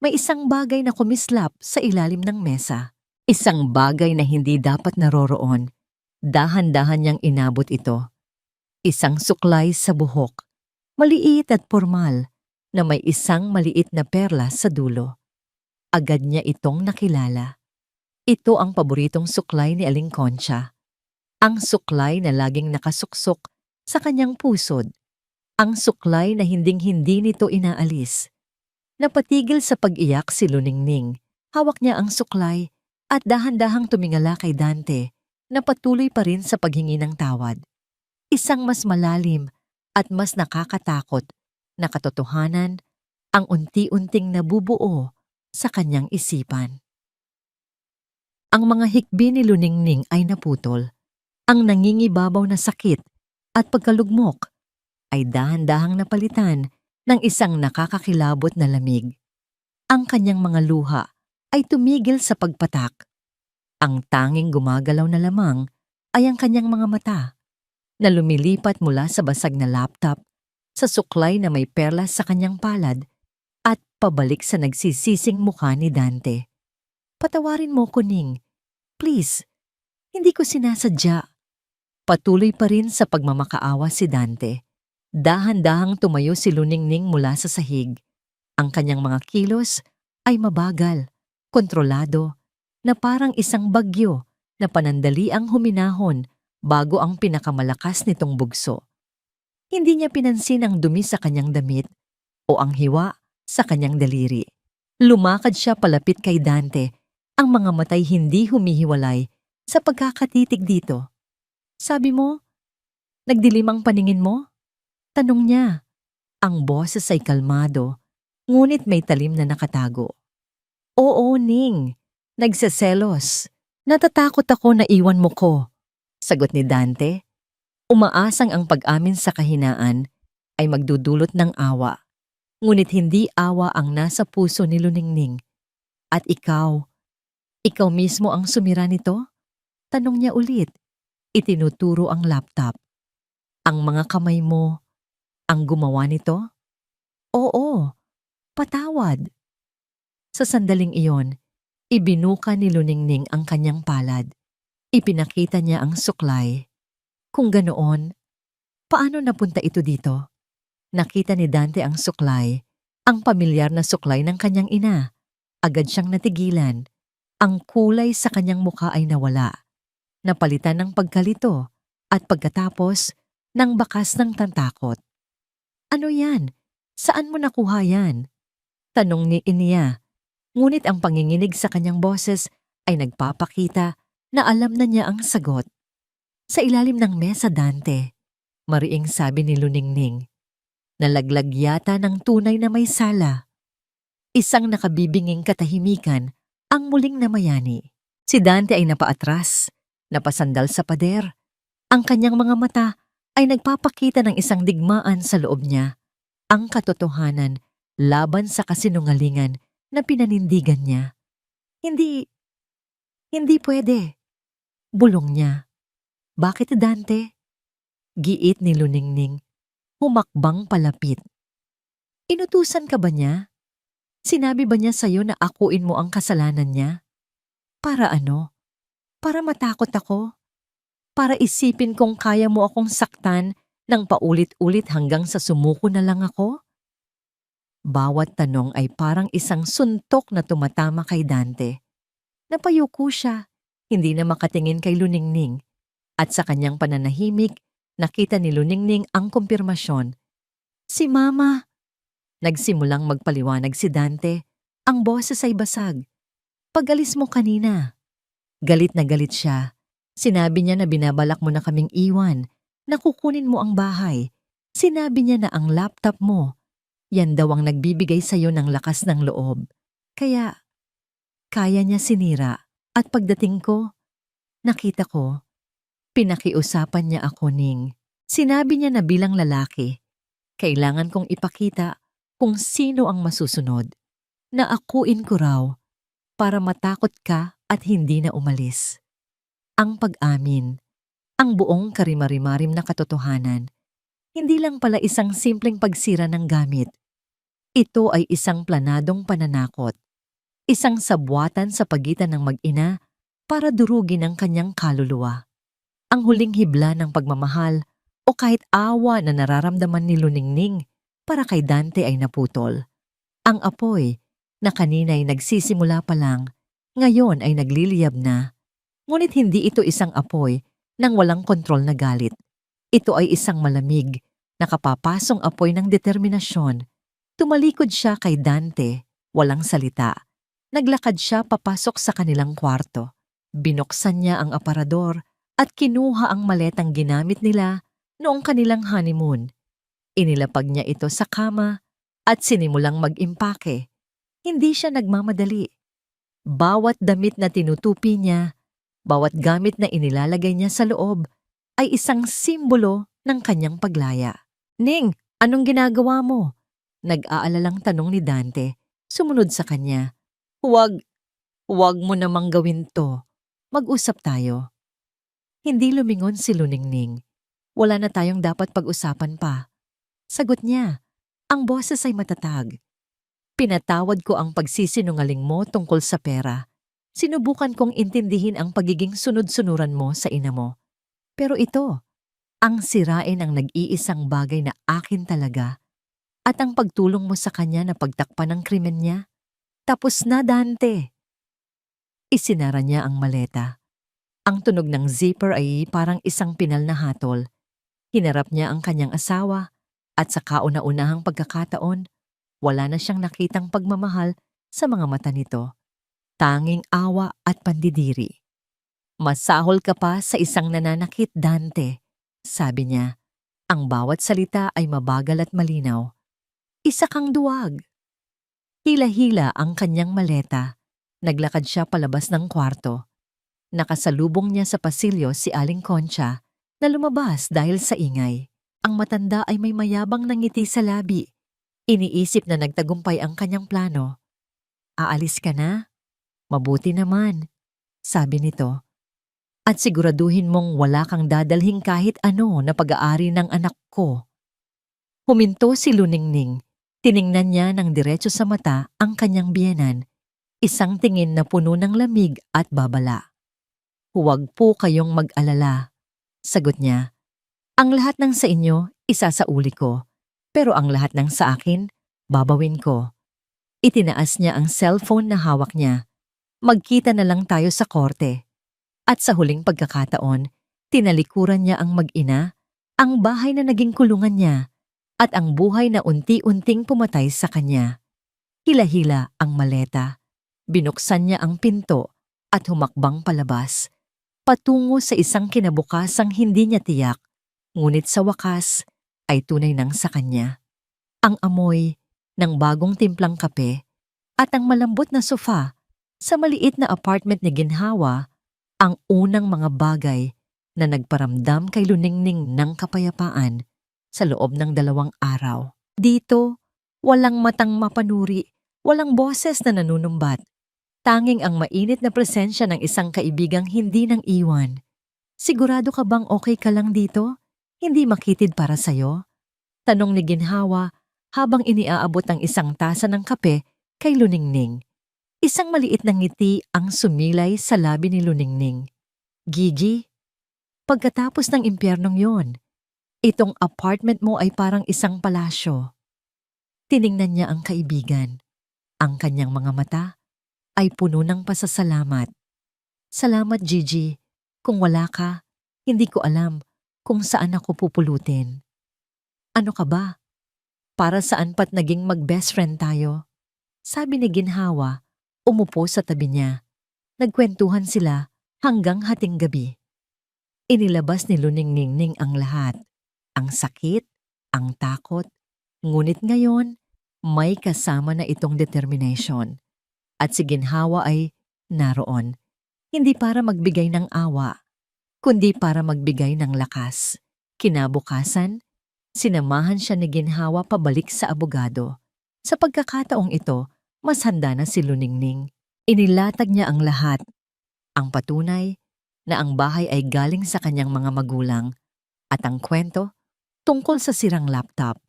may isang bagay na kumislap sa ilalim ng mesa. Isang bagay na hindi dapat naroroon. Dahan-dahan niyang inabot ito. Isang suklay sa buhok, maliit at formal, na may isang maliit na perla sa dulo. Agad niya itong nakilala. Ito ang paboritong suklay ni Aling Concha. Ang suklay na laging nakasuksok sa kanyang pusod. Ang suklay na hinding-hindi nito inaalis. Napatigil sa pag-iyak si Luningning. Hawak niya ang suklay at dahan-dahang tumingala kay Dante na patuloy pa rin sa paghingi ng tawad. Isang mas malalim at mas nakakatakot na katotohanan ang unti-unting nabubuo sa kanyang isipan. Ang mga hikbi ni Luningning ay naputol. Ang nangingibabaw na sakit at pagkalugmok ay dahan-dahang napalitan ng isang nakakakilabot na lamig. Ang kanyang mga luha ay tumigil sa pagpatak. Ang tanging gumagalaw na lamang ay ang kanyang mga mata na lumilipat mula sa basag na laptop sa suklay na may perlas sa kanyang palad at pabalik sa nagsisising mukha ni Dante. Patawarin mo ko, Ning. Please, hindi ko sinasadya. Patuloy pa rin sa pagmamakaawa si Dante. Dahan-dahang tumayo si Luningning mula sa sahig. Ang kanyang mga kilos ay mabagal, kontrolado, na parang isang bagyo na panandaliang huminahon bago ang pinakamalakas nitong bugso. Hindi niya pinansin ang dumi sa kanyang damit o ang hiwa sa kanyang daliri. Lumakad siya palapit kay Dante, ang mga matay hindi humihiwalay sa pagkakatitig dito. Sabi mo, nagdilim ang paningin mo? Tanong niya. Ang boses ay kalmado, ngunit may talim na nakatago. Oo, Ning. Nagseselos. Natatakot ako na iwan mo ko. Sagot ni Dante. Umaasang ang pag-amin sa kahinaan ay magdudulot ng awa. Ngunit hindi awa ang nasa puso ni Luningning. At ikaw mismo ang sumira nito? Tanong niya ulit. Itinuturo ang laptop. Ang mga kamay mo ang gumawa nito? Oo, patawad. Sa sandaling iyon, ibinuka ni Luningning ang kanyang palad. Ipinakita niya ang suklay. Kung ganoon, paano napunta ito dito? Nakita ni Dante ang suklay, ang pamilyar na suklay ng kanyang ina. Agad siyang natigilan. Ang kulay sa kanyang mukha ay nawala. Napalitan ng pagkalito at pagkatapos ng bakas ng tantakot. Ano yan? Saan mo nakuha yan? Tanong ni Inia. Ngunit ang panginginig sa kanyang boses ay nagpapakita na alam na niya ang sagot. Sa ilalim ng mesa, Dante, mariing sabi ni Luningning. Nalaglag yata ng tunay na may sala. Isang nakabibinging katahimikan ang muling namayani. Si Dante ay napaatras, napasandal sa pader. Ang kanyang mga mata ay nagpapakita ng isang digmaan sa loob niya. Ang katotohanan laban sa kasinungalingan na pinanindigan niya. Hindi pwede. Bulong niya. Bakit, Dante? Giit ni Luningning. Humakbang palapit. Inutusan ka ba niya? Sinabi ba niya sa'yo na akuin mo ang kasalanan niya? Para ano? Para matakot ako? Para isipin kung kaya mo akong saktan ng paulit-ulit hanggang sa sumuko na lang ako? Bawat tanong ay parang isang suntok na tumatama kay Dante. Napayuko siya, hindi na makatingin kay Luningning. At sa kanyang pananahimik, nakita ni Luningning ang kumpirmasyon. Si Mama! Nagsimulang magpaliwanag si Dante. Ang boses ay basag. Pag-alis mo kanina. Galit na galit siya. Sinabi niya na binabalak mo na kaming iwan, na kukunin mo ang bahay. Sinabi niya na ang laptop mo, yan daw ang nagbibigay sa'yo ng lakas ng loob. Kaya, kaya niya sinira. At pagdating ko, nakita ko, pinakiusapan niya ako, Ning. Sinabi niya na bilang lalaki, kailangan kong ipakita kung sino ang masusunod. Na akuin ko raw para matakot ka at hindi na umalis. Ang pag-amin, ang buong karimarimarim na katotohanan, hindi lang pala isang simpleng pagsira ng gamit. Ito ay isang planadong pananakot. Isang sabwatan sa pagitan ng mag-ina para durugin ang kanyang kaluluwa. Ang huling hibla ng pagmamahal o kahit awa na nararamdaman ni Luningning para kay Dante ay naputol. Ang apoy na kanina'y nagsisimula pa lang, ngayon ay nagliliyab na. Ngunit hindi ito isang apoy ng walang kontrol na galit. Ito ay isang malamig, nakapapasong apoy ng determinasyon. Tumalikod siya kay Dante, walang salita. Naglakad siya papasok sa kanilang kwarto. Binuksan niya ang aparador at kinuha ang maletang ginamit nila noong kanilang honeymoon. Inilapag niya ito sa kama at sinimulang mag-impake. Hindi siya nagmamadali. Bawat damit na tinutupi niya, bawat gamit na inilalagay niya sa loob, ay isang simbolo ng kanyang paglaya. Ning, anong ginagawa mo? Nag-aalalang tanong ni Dante, sumunod sa kanya. Huwag mo namang gawin to. Mag-usap tayo. Hindi lumingon si Luningning. Wala na tayong dapat pag-usapan pa. Sagot niya. Ang boses ay matatag. Pinatawad ko ang pagsisinungaling mo tungkol sa pera. Sinubukan kong intindihin ang pagiging sunod-sunuran mo sa ina mo. Pero ito, ang sirain ang nag-iisang bagay na akin talaga. At ang pagtulong mo sa kanya na pagtakpan ng krimen niya, tapos na, Dante. Isinara niya ang maleta. Ang tunog ng zipper ay parang isang pinal na hatol. Hinarap niya ang kanyang asawa at sa kauna-unahang pagkakataon, wala na siyang nakitang pagmamahal sa mga mata nito. Tanging awa at pandidiri. Masahol ka pa sa isang nananakit, Dante, sabi niya. Ang bawat salita ay mabagal at malinaw. Isa kang duwag. Hila-hila ang kanyang maleta. Naglakad siya palabas ng kwarto. Nakasalubong niya sa pasilyo si Aling Concha na lumabas dahil sa ingay. Ang matanda ay may mayabang na ngiti sa labi. Iniisip na nagtagumpay ang kanyang plano. Aalis ka na? Mabuti naman, sabi nito. At siguraduhin mong wala kang dadalhing kahit ano na pag-aari ng anak ko. Huminto si Luningning. Tiningnan niya ng diretso sa mata ang kanyang biyenan, isang tingin na puno ng lamig at babala. Huwag po kayong mag-alala, sagot niya. Ang lahat ng sa inyo, isasauli ko. Pero ang lahat ng sa akin, babawin ko. Itinaas niya ang cellphone na hawak niya. Magkita na lang tayo sa korte. At sa huling pagkakataon, tinalikuran niya ang mag-ina, ang bahay na naging kulungan niya, at ang buhay na unti-unting pumatay sa kanya. Hila-hila ang maleta. Binuksan niya ang pinto at humakbang palabas, patungo sa isang kinabukasang hindi niya tiyak, ngunit sa wakas ay tunay nang sa kanya. Ang amoy ng bagong timplang kape at ang malambot na sofa sa maliit na apartment ni Ginhawa ang unang mga bagay na nagparamdam kay Luningning ng kapayapaan sa loob ng 2 araw. Dito, walang matang mapanuri, walang boses na nanunumbat. Tanging ang mainit na presensya ng isang kaibigang hindi nang iwan. Sigurado ka bang okay ka lang dito? Hindi makitid para sa'yo? Tanong ni Ginhawa habang iniaabot ang isang tasa ng kape kay Luningning. Isang maliit na ngiti ang sumilay sa labi ni Luningning. Gigi, pagkatapos ng impyernong yon, itong apartment mo ay parang isang palasyo. Tiningnan niya ang kaibigan. Ang kanyang mga mata ay puno ng pasasalamat. Salamat, Gigi. Kung wala ka, hindi ko alam kung saan ako pupulutin. Ano ka ba? Para saan pat naging mag-best friend tayo? Sabi ni Ginhawa, umupo sa tabi niya. Nagkwentuhan sila hanggang hating gabi. Inilabas ni Luningning ang lahat. Ang sakit, ang takot. Ngunit ngayon, may kasama na itong determination. At si Ginhawa ay naroon. Hindi para magbigay ng awa, kundi para magbigay ng lakas. Kinabukasan, sinamahan siya ni Ginhawa pabalik sa abogado. Sa pagkakataong ito, mas handa na si Luningning. Inilatag niya ang lahat. Ang patunay na ang bahay ay galing sa kanyang mga magulang at ang kwento tungkol sa sirang laptop.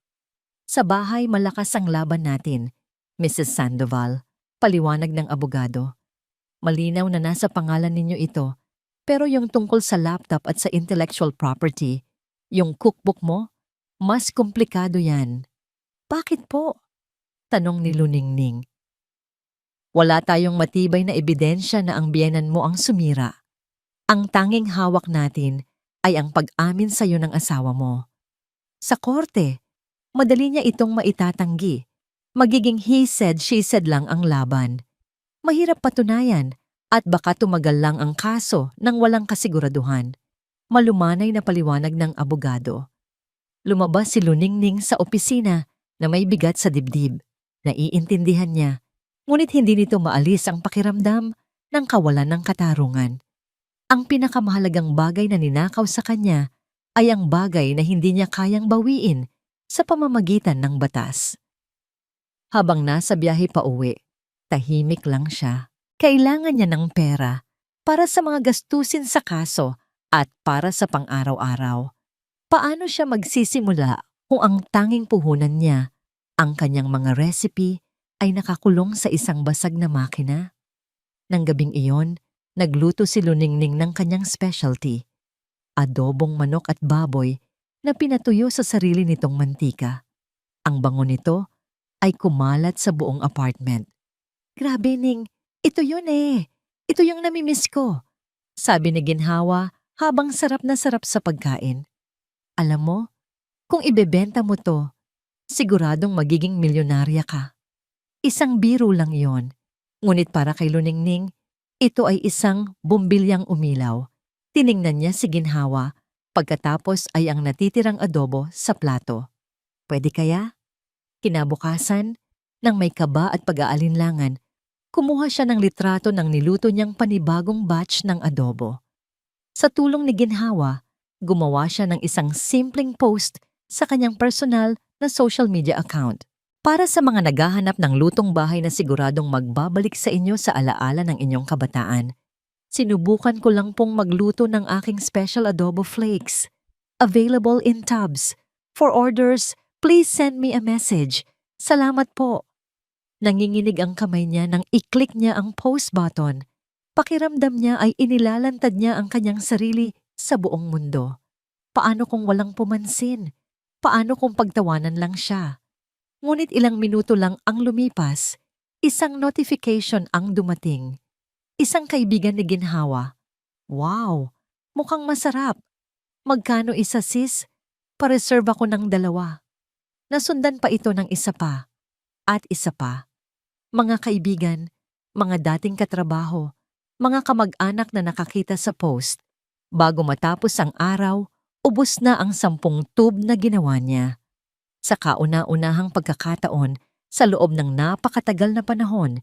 Sa bahay malakas ang laban natin, Mrs. Sandoval, paliwanag ng abogado. Malinaw na nasa pangalan ninyo ito, pero yung tungkol sa laptop at sa intellectual property, yung cookbook mo, mas komplikado yan. Bakit po? Tanong ni Luningning. Wala tayong matibay na ebidensya na ang biyenan mo ang sumira. Ang tanging hawak natin ay ang pag-amin sa iyo ng asawa mo. Sa korte, madali niya itong maitatanggi. Magiging he said, she said lang ang laban. Mahirap patunayan at baka tumagal lang ang kaso nang walang kasiguraduhan. Malumanay na paliwanag ng abogado. Lumabas si Luningning sa opisina na may bigat sa dibdib. Naiintindihan niya, ngunit hindi nito maalis ang pakiramdam ng kawalan ng katarungan. Ang pinakamahalagang bagay na ninakaw sa kanya ay ang bagay na hindi niya kayang bawiin sa pamamagitan ng batas. Habang nasa biyahe pa uwi, tahimik lang siya. Kailangan niya ng pera para sa mga gastusin sa kaso at para sa pang-araw-araw. Paano siya magsisimula kung ang tanging puhunan niya, ang kanyang mga recipe, ay nakakulong sa isang basag na makina? Nang gabing iyon, nagluto si Luningning ng kanyang specialty, adobong manok at baboy na pinatuyo sa sarili nitong mantika. Ang bango nito ay kumalat sa buong apartment. Grabe, Ning, ito yun eh. Ito yung namimiss ko, sabi ni Ginhawa habang sarap na sarap sa pagkain. Alam mo, kung ibebenta mo to, siguradong magiging milyonarya ka. Isang biro lang yon, ngunit para kay Luningning, ito ay isang bumbilyang umilaw. Tiningnan niya si Ginhawa, pagkatapos ay ang natitirang adobo sa plato. Pwede kaya? Kinabukasan, nang may kaba at pag-aalinlangan, kumuha siya ng litrato ng niluto niyang panibagong batch ng adobo. Sa tulong ni Ginhawa, gumawa siya ng isang simpleng post sa kanyang personal na social media account. Para sa mga naghahanap ng lutong bahay na siguradong magbabalik sa inyo sa alaala ng inyong kabataan, sinubukan ko lang pong magluto ng aking special adobo flakes. Available in tubs. For orders, please send me a message. Salamat po. Nanginginig ang kamay niya nang i-click niya ang post button. Pakiramdam niya ay inilalantad niya ang kanyang sarili sa buong mundo. Paano kung walang pumansin? Paano kung pagtawanan lang siya? Ngunit ilang minuto lang ang lumipas, isang notification ang dumating. Isang kaibigan ni ginhawa. Wow, mukhang masarap. Magkano isa sis? Pa-reserve ako ng 2. Nasundan pa ito ng isa pa. At isa pa. Mga kaibigan, mga dating katrabaho, mga kamag-anak na nakakita sa post. Bago matapos ang araw, ubos na ang 10 tube na ginawa niya. Sa kauna-unahang pagkakataon, sa loob ng napakatagal na panahon,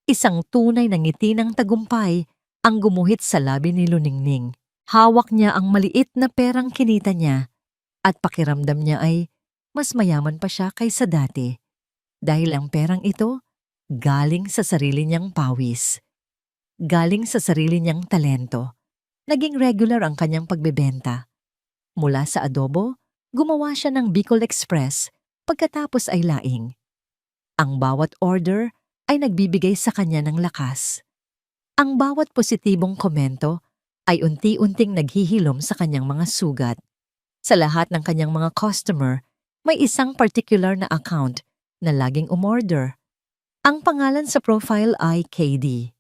isang tunay na ngiti ng tagumpay ang gumuhit sa labi ni Luningning. Hawak niya ang maliit na perang kinita niya at pakiramdam niya ay mas mayaman pa siya kaysa dati. Dahil ang perang ito, galing sa sarili niyang pawis. Galing sa sarili niyang talento. Naging regular ang kanyang pagbebenta. Mula sa adobo, gumawa siya ng Bicol Express pagkatapos ay laing. Ang bawat order ay nagbibigay sa kanya ng lakas. Ang bawat positibong komento ay unti-unting naghihilom sa kanyang mga sugat. Sa lahat ng kanyang mga customer, may isang particular na account na laging umorder. Ang pangalan sa profile ay KD.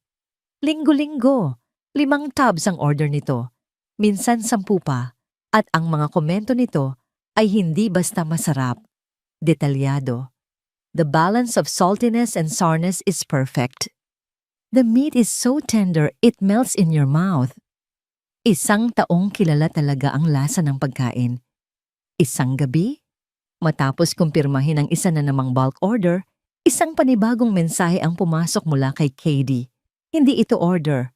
Linggo-linggo, 5 tubs ang order nito, minsan 10 pa, at ang mga komento nito ay hindi basta masarap, detalyado. The balance of saltiness and sourness is perfect. The meat is so tender it melts in your mouth. Isang taong kilala talaga ang lasa ng pagkain. Isang gabi, matapos kumpirmahin ang isa na namang bulk order, isang panibagong mensahe ang pumasok mula kay KD. Hindi ito order.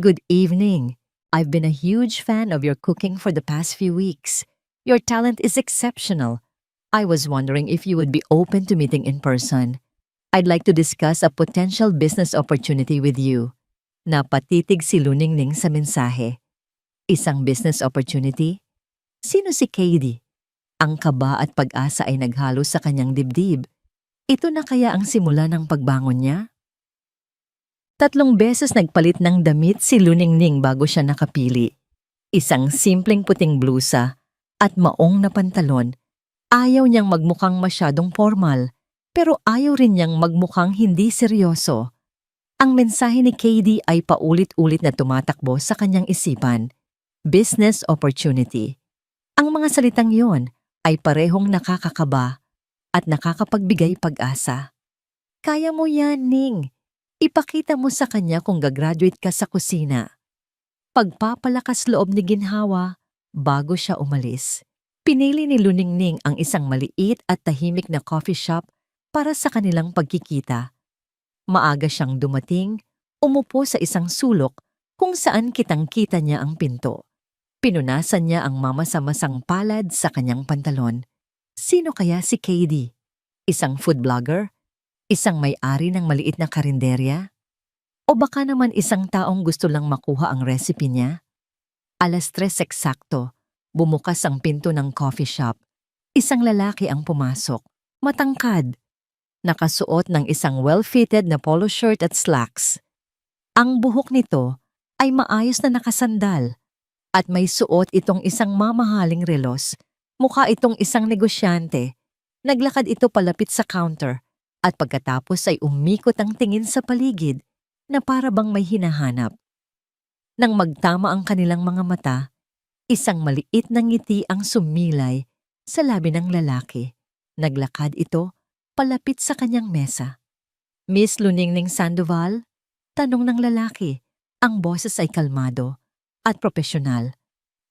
Good evening. I've been a huge fan of your cooking for the past few weeks. Your talent is exceptional. I was wondering if you would be open to meeting in person. I'd like to discuss a potential business opportunity with you. Napatitig si Luningning sa mensahe. Isang business opportunity? Sino si KD? Ang kaba at pag-asa ay naghalo sa kanyang dibdib. Ito na kaya ang simula ng pagbangon niya? 3 beses nagpalit ng damit si Luningning bago siya nakapili. Isang simpleng puting blusa at maong na pantalon. Ayaw niyang magmukhang masyadong formal, pero ayaw rin niyang magmukhang hindi seryoso. Ang mensahe ni KD ay paulit-ulit na tumatakbo sa kanyang isipan. Business opportunity. Ang mga salitang yon ay parehong nakakakaba at nakakapagbigay pag-asa. Kaya mo yan, Ning. Ipakita mo sa kanya kung gagraduate ka sa kusina. Pagpapalakas loob ni ginhawa bago siya umalis. Pinili ni Luningning ang isang maliit at tahimik na coffee shop para sa kanilang pagkikita. Maaga siyang dumating, umupo sa isang sulok kung saan kitang-kita niya ang pinto. Pinunasan niya ang mamasa-masang palad sa kanyang pantalon. Sino kaya si KD? Isang food blogger? Isang may-ari ng maliit na karinderya? O baka naman isang taong gusto lang makuha ang recipe niya? 3:00 eksakto, bumukas ang pinto ng coffee shop. Isang lalaki ang pumasok, matangkad. Nakasuot ng isang well-fitted na polo shirt at slacks. Ang buhok nito ay maayos na nakasandal at may suot itong isang mamahaling relos. Mukha itong isang negosyante. Naglakad ito palapit sa counter at pagkatapos ay umikot ang tingin sa paligid na para bang may hinahanap. Nang magtama ang kanilang mga mata, isang maliit na ngiti ang sumilay sa labi ng lalaki. Naglakad ito palapit sa kanyang mesa. Miss Luningning Sandoval? Tanong ng lalaki. Ang boses ay kalmado at propesyonal.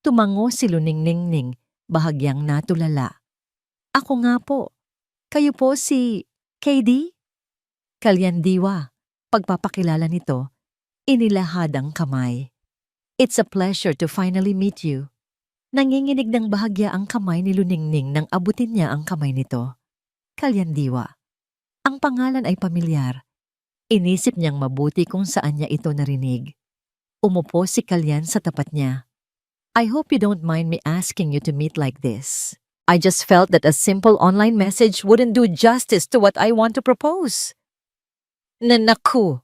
Tumango si Luningning, bahagyang natulala. Ako nga po. Kayo po si KD? Kalyandiwa. Pagpapakilala nito, inilahad ang kamay. It's a pleasure to finally meet you. Nanginginig ng bahagya ang kamay ni Luningning nang abutin niya ang kamay nito. Kalyandiwa. Ang pangalan ay pamilyar. Inisip niyang mabuti kung saan niya ito narinig. Umupo si Kalyan sa tapat niya. I hope you don't mind me asking you to meet like this. I just felt that a simple online message wouldn't do justice to what I want to propose. Naku,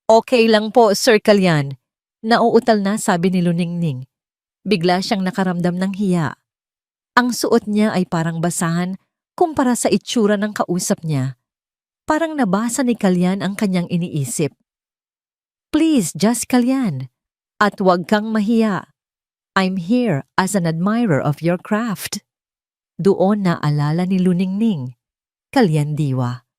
okay lang po, Sir Kalyan. Nauutal na, sabi ni Luningning. Bigla siyang nakaramdam ng hiya. Ang suot niya ay parang basahan kumpara sa itsura ng kausap niya. Parang nabasa ni Kalyan ang kanyang iniisip. Please, just Kalyan. At huwag kang mahiya. I'm here as an admirer of your craft. Doon naalala ni Luningning, Kalyan Diwa,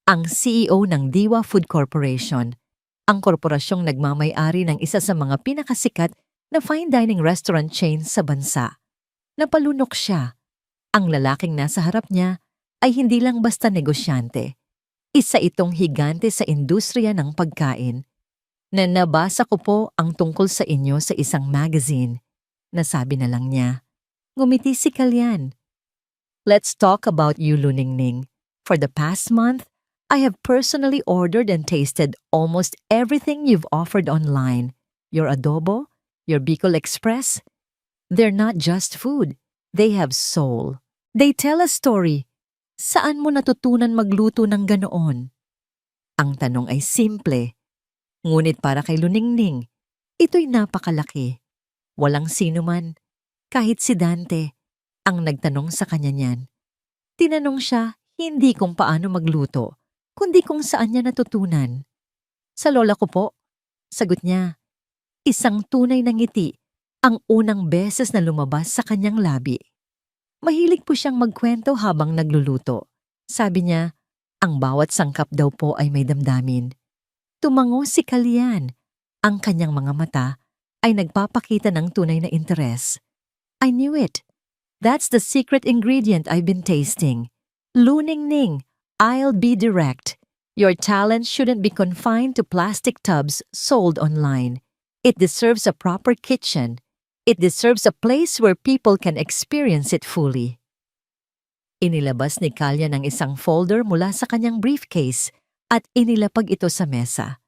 ang CEO ng Diwa Food Corporation, ang korporasyong nagmamay-ari ng isa sa mga pinakasikat na fine dining restaurant chain sa bansa. Napalunok siya. Ang lalaking nasa harap niya ay hindi lang basta negosyante. Isa itong higante sa industriya ng pagkain. Na nabasa ko po ang tungkol sa inyo sa isang magazine. Nasabi na lang niya. Ngumiti si Kalyan. Let's talk about you, Luningning. For the past month, I have personally ordered and tasted almost everything you've offered online. Your adobo, your Bicol Express. They're not just food. They have soul. They tell a story. Saan mo natutunan magluto ng ganoon? Ang tanong ay simple. Ngunit para kay Luningning, ito'y napakalaki. Walang sino man, kahit si Dante, ang nagtanong sa kanya niyan. Tinanong siya hindi kung paano magluto, kundi kung saan niya natutunan. Sa lola ko po, sagot niya. Isang tunay na ngiti ang unang beses na lumabas sa kanyang labi. Mahilig po siyang magkwento habang nagluluto. Sabi niya, ang bawat sangkap daw po ay may damdamin. Tumango si Kalyan. Ang kanyang mga mata ay nagpapakita ng tunay na interes. I knew it. That's the secret ingredient I've been tasting. Luningning, I'll be direct. Your talent shouldn't be confined to plastic tubs sold online. It deserves a proper kitchen. It deserves a place where people can experience it fully. Inilabas ni Kalyan ang isang folder mula sa kanyang briefcase at inilapag ito sa mesa.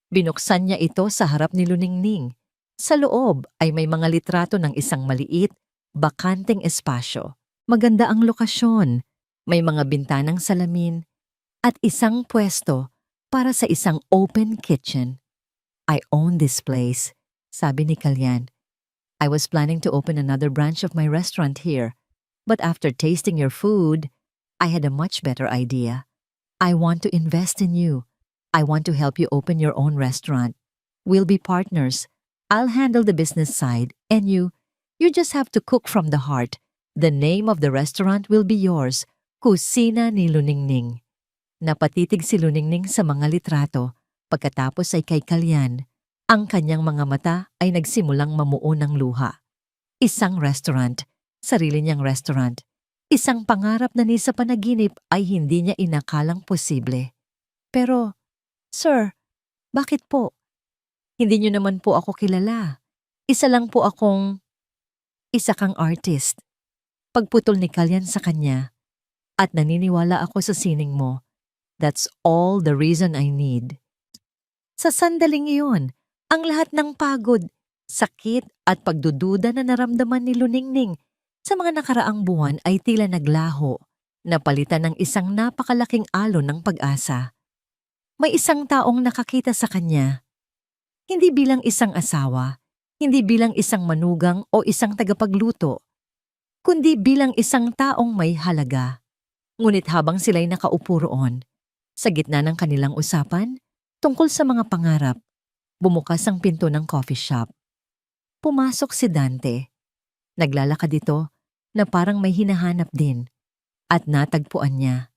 Binuksan niya ito sa harap ni Luningning. Sa loob ay may mga litrato ng isang maliit, bakanteng espasyo. Maganda ang lokasyon, may mga bintanang salamin, at isang pwesto para sa isang open kitchen. I own this place, sabi ni Kalyan. I was planning to open another branch of my restaurant here, but after tasting your food, I had a much better idea. I want to invest in you. I want to help you open your own restaurant. We'll be partners. I'll handle the business side, and you just have to cook from the heart. The name of the restaurant will be yours, Kusina ni Luningning. Napatitig si Luningning sa mga litrato, pagkatapos ay kay Kalyan. Ang kanyang mga mata ay nagsimulang mamuo ng luha. Isang restaurant, sarili niyang restaurant. Isang pangarap na ni sa panaginip ay hindi niya inakalang posible. Pero, Sir, bakit po? Hindi niyo naman po ako kilala. Isa kang artist. Pagputol ni Kalyan sa kanya, at naniniwala ako sa sining mo. That's all the reason I need. Sa sandaling iyon, ang lahat ng pagod, sakit at pagdududa na naramdaman ni Luningning sa mga nakaraang buwan ay tila naglaho, napalitan ng isang napakalaking alon ng pag-asa. May isang taong nakakita sa kanya. Hindi bilang isang asawa, hindi bilang isang manugang o isang tagapagluto, kundi bilang isang taong may halaga. Ngunit habang sila'y nakaupo roon, sa gitna ng kanilang usapan, tungkol sa mga pangarap, bumukas ang pinto ng coffee shop. Pumasok si Dante. Naglalakad ito na parang may hinahanap din, at natagpuan niya.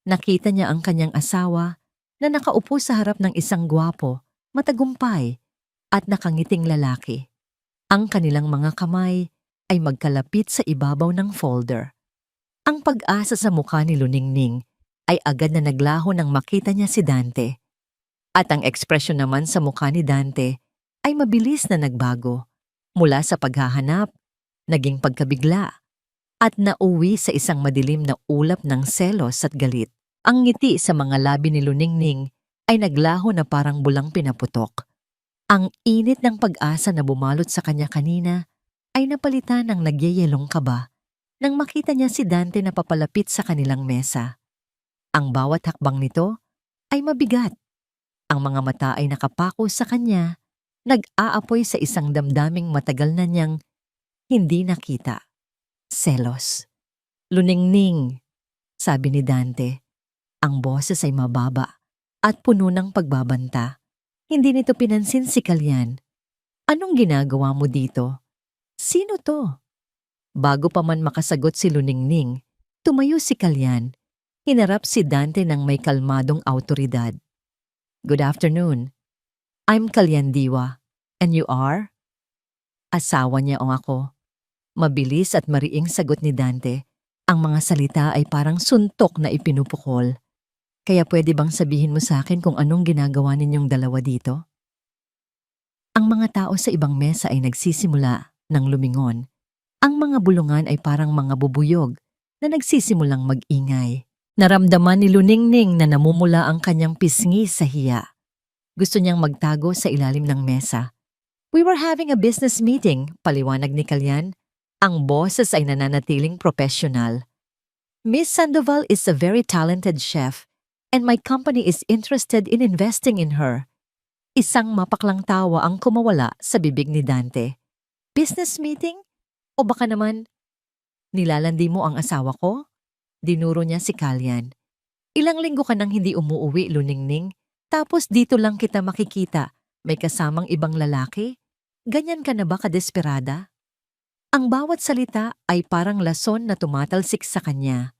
Nakita niya ang kanyang asawa na nakaupo sa harap ng isang gwapo, matagumpay, at nakangiting lalaki. Ang kanilang mga kamay ay magkalapit sa ibabaw ng folder. Ang pag-asa sa mukha ni Luningning ay agad na naglaho nang makita niya si Dante. At ang ekspresyon naman sa mukha ni Dante ay mabilis na nagbago mula sa paghahanap, naging pagkabigla, at nauwi sa isang madilim na ulap ng selos at galit. Ang ngiti sa mga labi ni Luningning ay naglaho na parang bulang pinaputok. Ang init ng pag-asa na bumalot sa kanya kanina ay napalitan ng nagyayelong kaba nang makita niya si Dante na papalapit sa kanilang mesa. Ang bawat hakbang nito ay mabigat. Ang mga mata ay nakapako sa kanya, nag-aapoy sa isang damdaming matagal na niyang hindi nakita. Selos. Luningning, sabi ni Dante. Ang boses ay mababa at puno ng pagbabanta. Hindi nito pinansin si Kalyan. Anong ginagawa mo dito? Sino to? Bago pa man makasagot si Luningning, tumayo si Kalyan. Hinarap si Dante ng may kalmadong awtoridad. Good afternoon. I'm Kalyan Diwa. And you are? Asawa niya o ako. Mabilis at mariing sagot ni Dante. Ang mga salita ay parang suntok na ipinupukol. Kaya pwede bang sabihin mo sa akin kung anong ginagawa ninyong dalawa dito? Ang mga tao sa ibang mesa ay nagsisimula ng lumingon. Ang mga bulungan ay parang mga bubuyog na nagsisimulang mag-ingay. Naramdaman ni Luningning na namumula ang kanyang pisngi sa hiya. Gusto niyang magtago sa ilalim ng mesa. We were having a business meeting, paliwanag ni Kalyan. Ang boses ay nananatiling professional. Miss Sandoval is a very talented chef and my company is interested in investing in her. Isang mapaklang tawa ang kumawala sa bibig ni Dante. Business meeting? O baka naman, nilalandi mo ang asawa ko? Dinuro niya si Kalyan. Ilang linggo ka nang hindi umuuwi, Luningning. Tapos dito lang kita makikita. May kasamang ibang lalaki? Ganyan ka na ba kadesperada? Ang bawat salita ay parang lason na tumatalsik sa kanya.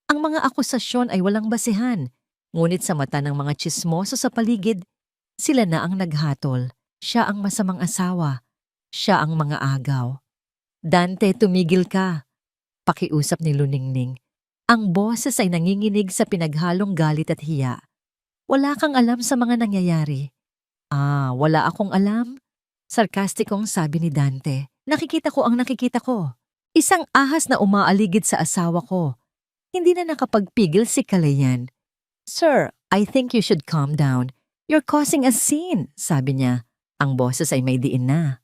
Ang mga akusasyon ay walang basihan. Ngunit sa mata ng mga tsismoso sa paligid, sila na ang naghatol. Siya ang masamang asawa. Siya ang mga agaw. Dante, tumigil ka. Pakiusap ni Luningning. Ang boses ay nanginginig sa pinaghalong galit at hiya. Wala kang alam sa mga nangyayari. Wala akong alam? Sarkastikong sabi ni Dante. Nakikita ko ang nakikita ko. Isang ahas na umaaligid sa asawa ko. Hindi na nakapagpigil si Kalayan. Sir, I think you should calm down. You're causing a scene, sabi niya. Ang boses ay may diin na.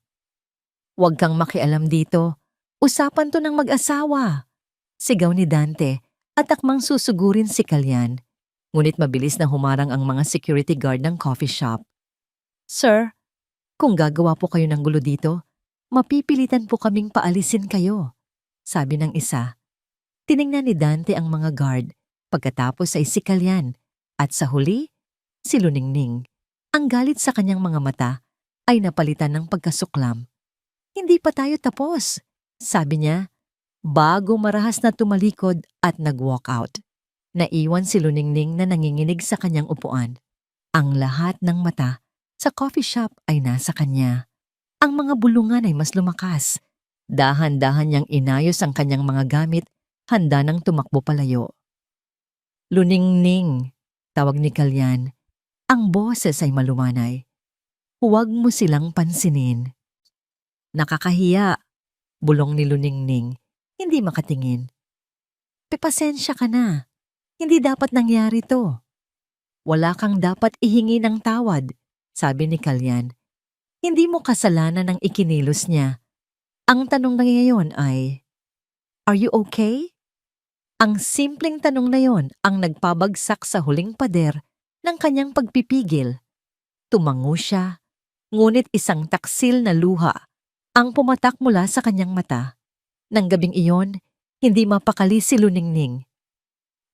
Huwag kang makialam dito. Usapan to ng mag-asawa. Sigaw ni Dante at akmang susugurin si Kalyan. Ngunit mabilis na humarang ang mga security guard ng coffee shop. Sir, kung gagawa po kayo ng gulo dito, mapipilitan po kaming paalisin kayo, sabi ng isa. Tiningnan ni Dante ang mga guard, pagkatapos ay si Kalyan, at sa huli, si Luningning. Ang galit sa kanyang mga mata ay napalitan ng pagkasuklam. Hindi pa tayo tapos, sabi niya, bago marahas na tumalikod at nag-walk out. Naiwan si Luningning na nanginginig sa kanyang upuan. Ang lahat ng mata sa coffee shop ay nasa kanya. Ang mga bulungan ay mas lumakas. Dahan-dahan niyang inayos ang kanyang mga gamit, handa nang tumakbo palayo. Luningning, tawag ni Kalyan. Ang boses ay malumanay. Huwag mo silang pansinin. Nakakahiya, bulong ni Luningning, hindi makatingin. Pasensya ka na. Hindi dapat nangyari to. Wala kang dapat ihingi ng tawad, sabi ni Kalyan. Hindi mo kasalanan ang ikinilos niya. Ang tanong na ngayon ay, are you okay? Ang simpleng tanong na yon ang nagpabagsak sa huling pader ng kanyang pagpipigil. Tumango siya, ngunit isang taksil na luha ang pumatak mula sa kanyang mata. Nang gabing iyon, hindi mapakali si Luningning.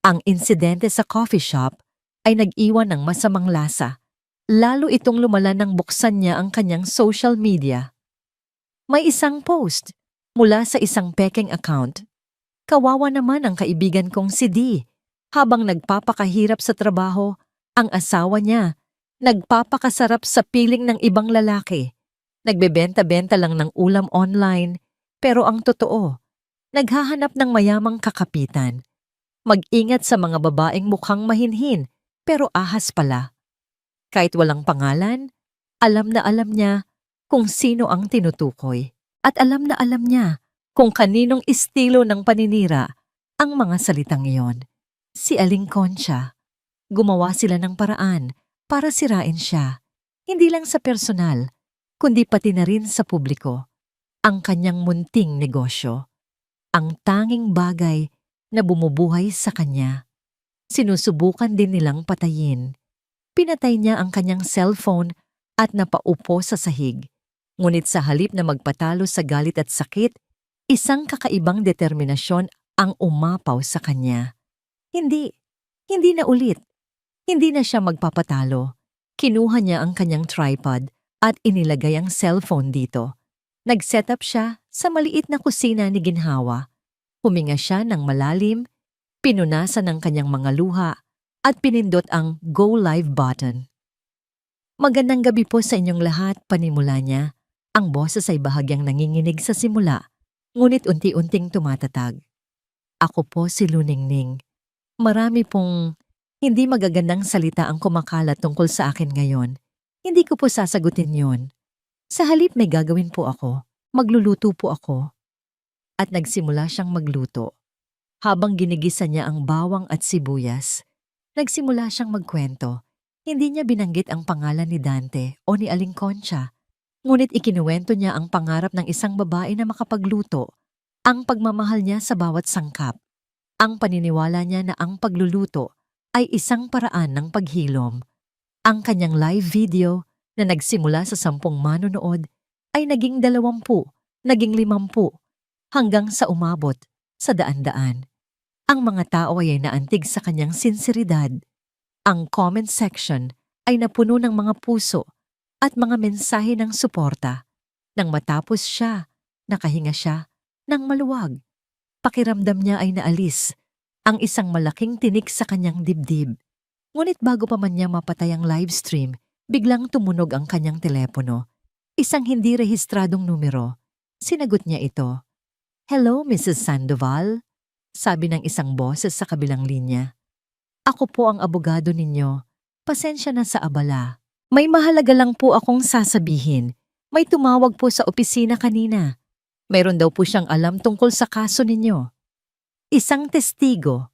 Ang insidente sa coffee shop ay nag-iwan ng masamang lasa. Lalo itong lumala nang buksan niya ang kanyang social media. May isang post mula sa isang peking account. Kawawa naman ang kaibigan kong si D. Habang nagpapakahirap sa trabaho, ang asawa niya nagpapakasarap sa piling ng ibang lalaki. Nagbebenta-benta lang ng ulam online, pero ang totoo, naghahanap ng mayamang kakapitan. Mag-ingat sa mga babaeng mukhang mahinhin, pero ahas pala. Kahit walang pangalan, alam na alam niya kung sino ang tinutukoy. At alam na alam niya kung kaninong estilo ng paninira ang mga salitang iyon. Si Aling Concha. Gumawa sila ng paraan para sirain siya, hindi lang sa personal, kundi pati na rin sa publiko. Ang kanyang munting negosyo, ang tanging bagay na bumubuhay sa kanya. Sinusubukan din nilang patayin. Pinatay niya ang kanyang cellphone at napaupo sa sahig. Ngunit sa halip na magpatalo sa galit at sakit, isang kakaibang determinasyon ang umapaw sa kanya. Hindi na ulit. Hindi na siya magpapatalo. Kinuha niya ang kanyang tripod at inilagay ang cellphone dito. Nag-set up siya sa maliit na kusina ni Ginhawa. Huminga siya ng malalim, pinunasan ang kanyang mga luha at pinindot ang Go Live button. Magandang gabi po sa inyong lahat, panimula niya. Ang boses ay bahagyang nanginginig sa simula, ngunit unti-unting tumatatag. Ako po si Luningning. Marami pong hindi magagandang salita ang kumakalat tungkol sa akin ngayon. Hindi ko po sasagutin yon. Sa halip may gagawin po ako. Magluluto po ako. At nagsimula siyang magluto. Habang ginigisa niya ang bawang at sibuyas, nagsimula siyang magkwento. Hindi niya binanggit ang pangalan ni Dante o ni Aling Concha. Ngunit ikinuwento niya ang pangarap ng isang babae na makapagluto, ang pagmamahal niya sa bawat sangkap, ang paniniwala niya na ang pagluluto ay isang paraan ng paghilom. Ang kanyang live video na nagsimula sa 10 manonood ay naging 20, naging 50, hanggang sa umabot sa daan-daan. Ang mga tao ay naantig sa kanyang sinseridad. Ang comment section ay napuno ng mga puso at mga mensahe ng suporta. Nang matapos siya, nakahinga siya ng maluwag. Pakiramdam niya ay naalis ang isang malaking tinik sa kanyang dibdib. Ngunit bago pa man niya mapatay ang livestream, biglang tumunog ang kanyang telepono. Isang hindi rehistradong numero. Sinagot niya ito. "Hello, Mrs. Sandoval?" Sabi ng isang boses sa kabilang linya. "Ako po ang abogado ninyo. Pasensya na sa abala. May mahalaga lang po akong sasabihin. May tumawag po sa opisina kanina. Mayroon daw po siyang alam tungkol sa kaso ninyo. Isang testigo.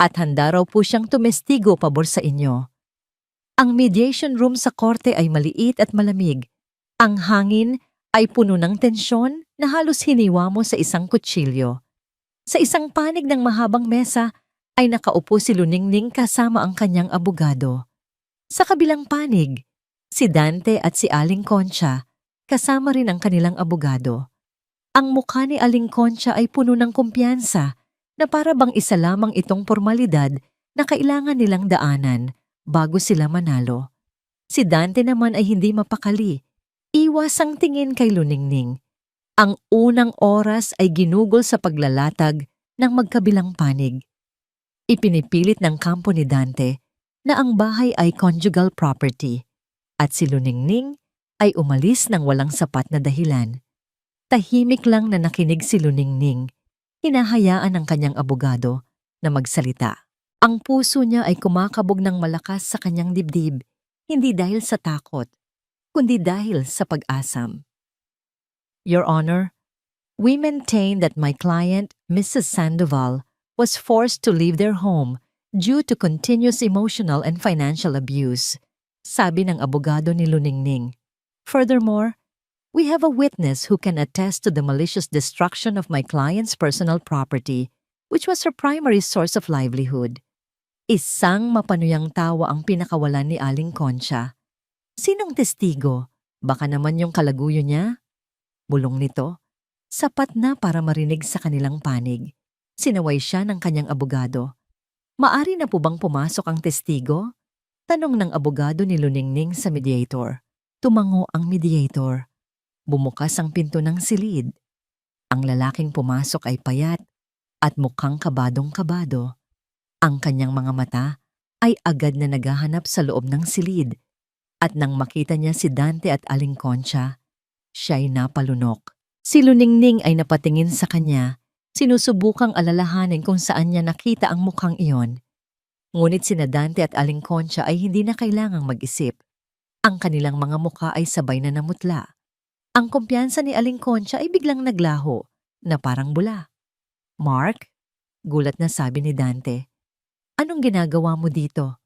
At handa raw po siyang tumestigo pabor sa inyo. Ang mediation room sa korte ay maliit at malamig. Ang hangin ay puno ng tensyon na halos hiniwa mo sa isang kutsilyo. Sa isang panig ng mahabang mesa ay nakaupo si Luningning kasama ang kanyang abogado. Sa kabilang panig, si Dante at si Aling Concha, kasama rin ang kanilang abogado. Ang mukha ni Aling Concha ay puno ng kumpiyansa na para bang isa lamang itong formalidad na kailangan nilang daanan bago sila manalo. Si Dante naman ay hindi mapakali. Iwas ang tingin kay Luningning. Ang unang oras ay ginugol sa paglalatag ng magkabilang panig. Ipinipilit ng kampo ni Dante na ang bahay ay conjugal property at si Luningning ay umalis ng walang sapat na dahilan. Tahimik lang na nakinig si Luningning. Hinahayaan ng kanyang abogado na magsalita. Ang puso niya ay kumakabog ng malakas sa kanyang dibdib, hindi dahil sa takot, kundi dahil sa pag-asam. Your Honor, we maintain that my client, Mrs. Sandoval, was forced to leave their home due to continuous emotional and financial abuse, sabi ng abogado ni Luningning. Furthermore, we have a witness who can attest to the malicious destruction of my client's personal property, which was her primary source of livelihood. Isang mapanuyang tawa ang pinakawalan ni Aling Concha. Sinong testigo? Baka naman yung kalaguyo niya? Bulong nito, sapat na para marinig sa kanilang panig. Sinaway siya ng kanyang abogado. Maari na po bang pumasok ang testigo? Tanong ng abogado ni Luningning sa mediator. Tumango ang mediator. Bumukas ang pinto ng silid. Ang lalaking pumasok ay payat at mukhang kabadong-kabado. Ang kanyang mga mata ay agad na naghahanap sa loob ng silid. At nang makita niya si Dante at Aling Concha, siya'y napalunok. Si Luningning ay napatingin sa kanya, sinusubukang alalahanin kung saan niya nakita ang mukhang iyon. Ngunit sina Dante at Aling Concha ay hindi na kailangang mag-isip. Ang kanilang mga mukha ay sabay na namutla. Ang kumpiyansa ni Aling Concha ay biglang naglaho, na parang bula. "Mark?" Gulat na sabi ni Dante. Anong ginagawa mo dito?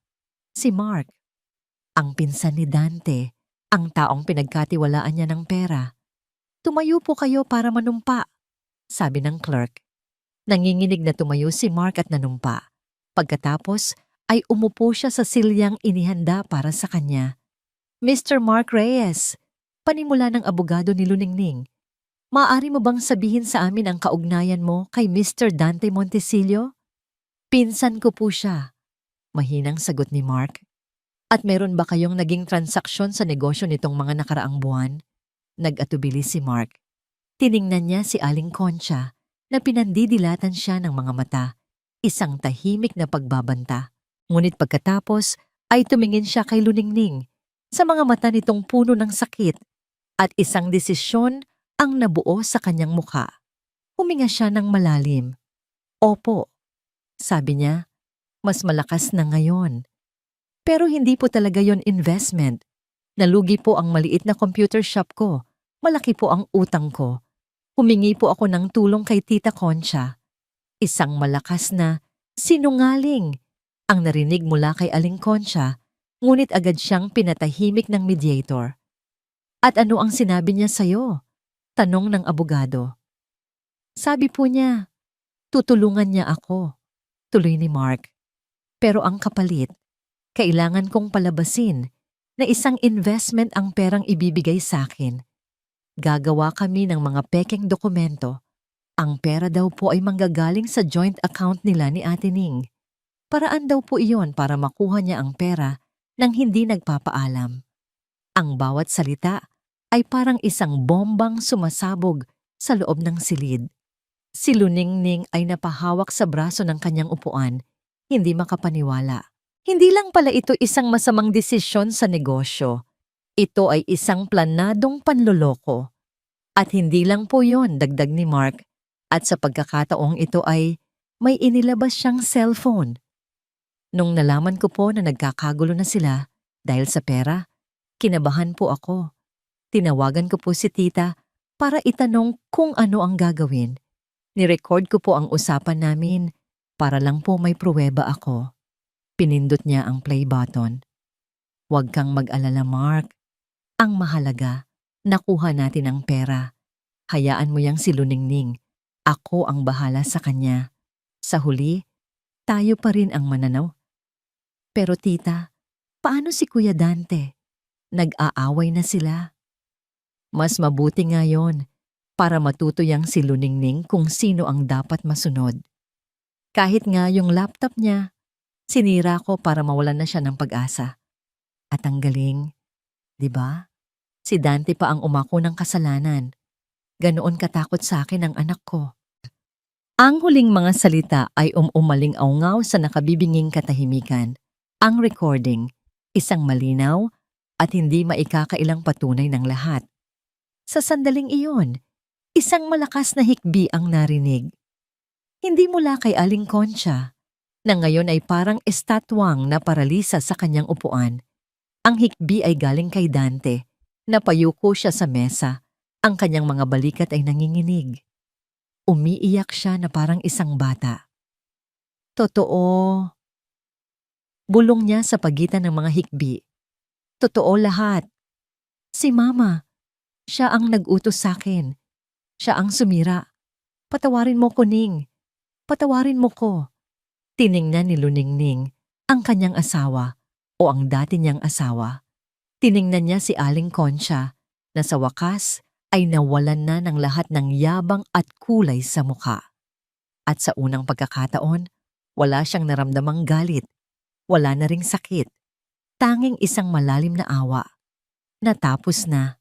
Si Mark, ang pinsan ni Dante, ang taong pinagkatiwalaan niya ng pera. Tumayo po kayo para manumpa, sabi ng clerk. Nanginginig na tumayo si Mark at nanumpa. Pagkatapos ay umupo siya sa silyang inihanda para sa kanya. Mr. Mark Reyes, panimula ng abogado ni Luningning. Maaari mo bang sabihin sa amin ang kaugnayan mo kay Mr. Dante Montesillo? Pinsan ko po siya, mahinang sagot ni Mark. At meron ba kayong naging transaksyon sa negosyo nitong mga nakaraang buwan? Nag-atubili si Mark. Tiningnan niya si Aling Concha na pinandidilatan siya ng mga mata, isang tahimik na pagbabanta. Ngunit pagkatapos ay tumingin siya kay Luningning sa mga mata nitong puno ng sakit at isang desisyon ang nabuo sa kanyang mukha. Huminga siya ng malalim. Opo, sabi niya, mas malakas na ngayon. Pero hindi po talaga yon investment. Nalugi po ang maliit na computer shop ko. Malaki po ang utang ko. Humingi po ako ng tulong kay Tita Concha. Isang malakas na sinungaling ang narinig mula kay Aling Concha, ngunit agad siyang pinatahimik ng mediator. At ano ang sinabi niya sa'yo? Tanong ng abogado. Sabi po niya, tutulungan niya ako. Tuloy ni Mark. Pero ang kapalit, kailangan kong palabasin na isang investment ang perang ibibigay sa akin. Gagawa kami ng mga pekeng dokumento. Ang pera daw po ay manggagaling sa joint account nila ni Ate Ning. Paraan daw po iyon para makuha niya ang pera nang hindi nagpapaalam. Ang bawat salita ay parang isang bombang sumasabog sa loob ng silid. Si Luningning ay napahawak sa braso ng kanyang upuan, hindi makapaniwala. Hindi lang pala ito isang masamang desisyon sa negosyo. Ito ay isang planadong panloloko. At hindi lang po yon, dagdag ni Mark. At sa pagkakataong ito ay may inilabas siyang cellphone. Nung nalaman ko po na nagkakagulo na sila dahil sa pera, kinabahan po ako. Tinawagan ko po si tita para itanong kung ano ang gagawin. Nirecord ko po ang usapan namin para lang po may pruweba ako. Pinindot niya ang play button. Huwag kang mag-alala, Mark. Ang mahalaga, nakuha natin ang pera. Hayaan mo yang si Luningning. Ako ang bahala sa kanya. Sa huli, tayo pa rin ang mananaw. Pero tita, paano si Kuya Dante? Nag-aaway na sila. Mas mabuti nga yon para matuto yang si Luningning kung sino ang dapat masunod. Kahit nga yung laptop niya, sinira ko para mawalan na siya ng pag-asa. At ang galing, di ba? Si Dante pa ang umako ng kasalanan. Ganoon katakot sa akin ang anak ko. Ang huling mga salita ay umaling-aungaw sa nakabibinging katahimikan. Ang recording, isang malinaw at hindi maikakailang patunay ng lahat. Sa sandaling iyon, isang malakas na hikbi ang narinig. Hindi mula kay Aling Concha, na ngayon ay parang estatwang na paralisa sa kanyang upuan. Ang hikbi ay galing kay Dante, napayuko siya sa mesa, ang kanyang mga balikat ay nanginginig. Umiiyak siya na parang isang bata. Totoo. Bulong niya sa pagitan ng mga hikbi. Totoo lahat. Si Mama, siya ang nag-utos sa akin. Siya ang sumira. Patawarin mo ko, Ning. Patawarin mo ko. Tiningnan ni Luningning ang kanyang asawa o ang dati niyang asawa. Tiningnan niya si Aling Concha na sa wakas ay nawalan na ng lahat ng yabang at kulay sa mukha. At sa unang pagkakataon, wala siyang naramdamang galit. Wala na ring sakit. Tanging isang malalim na awa. Natapos na.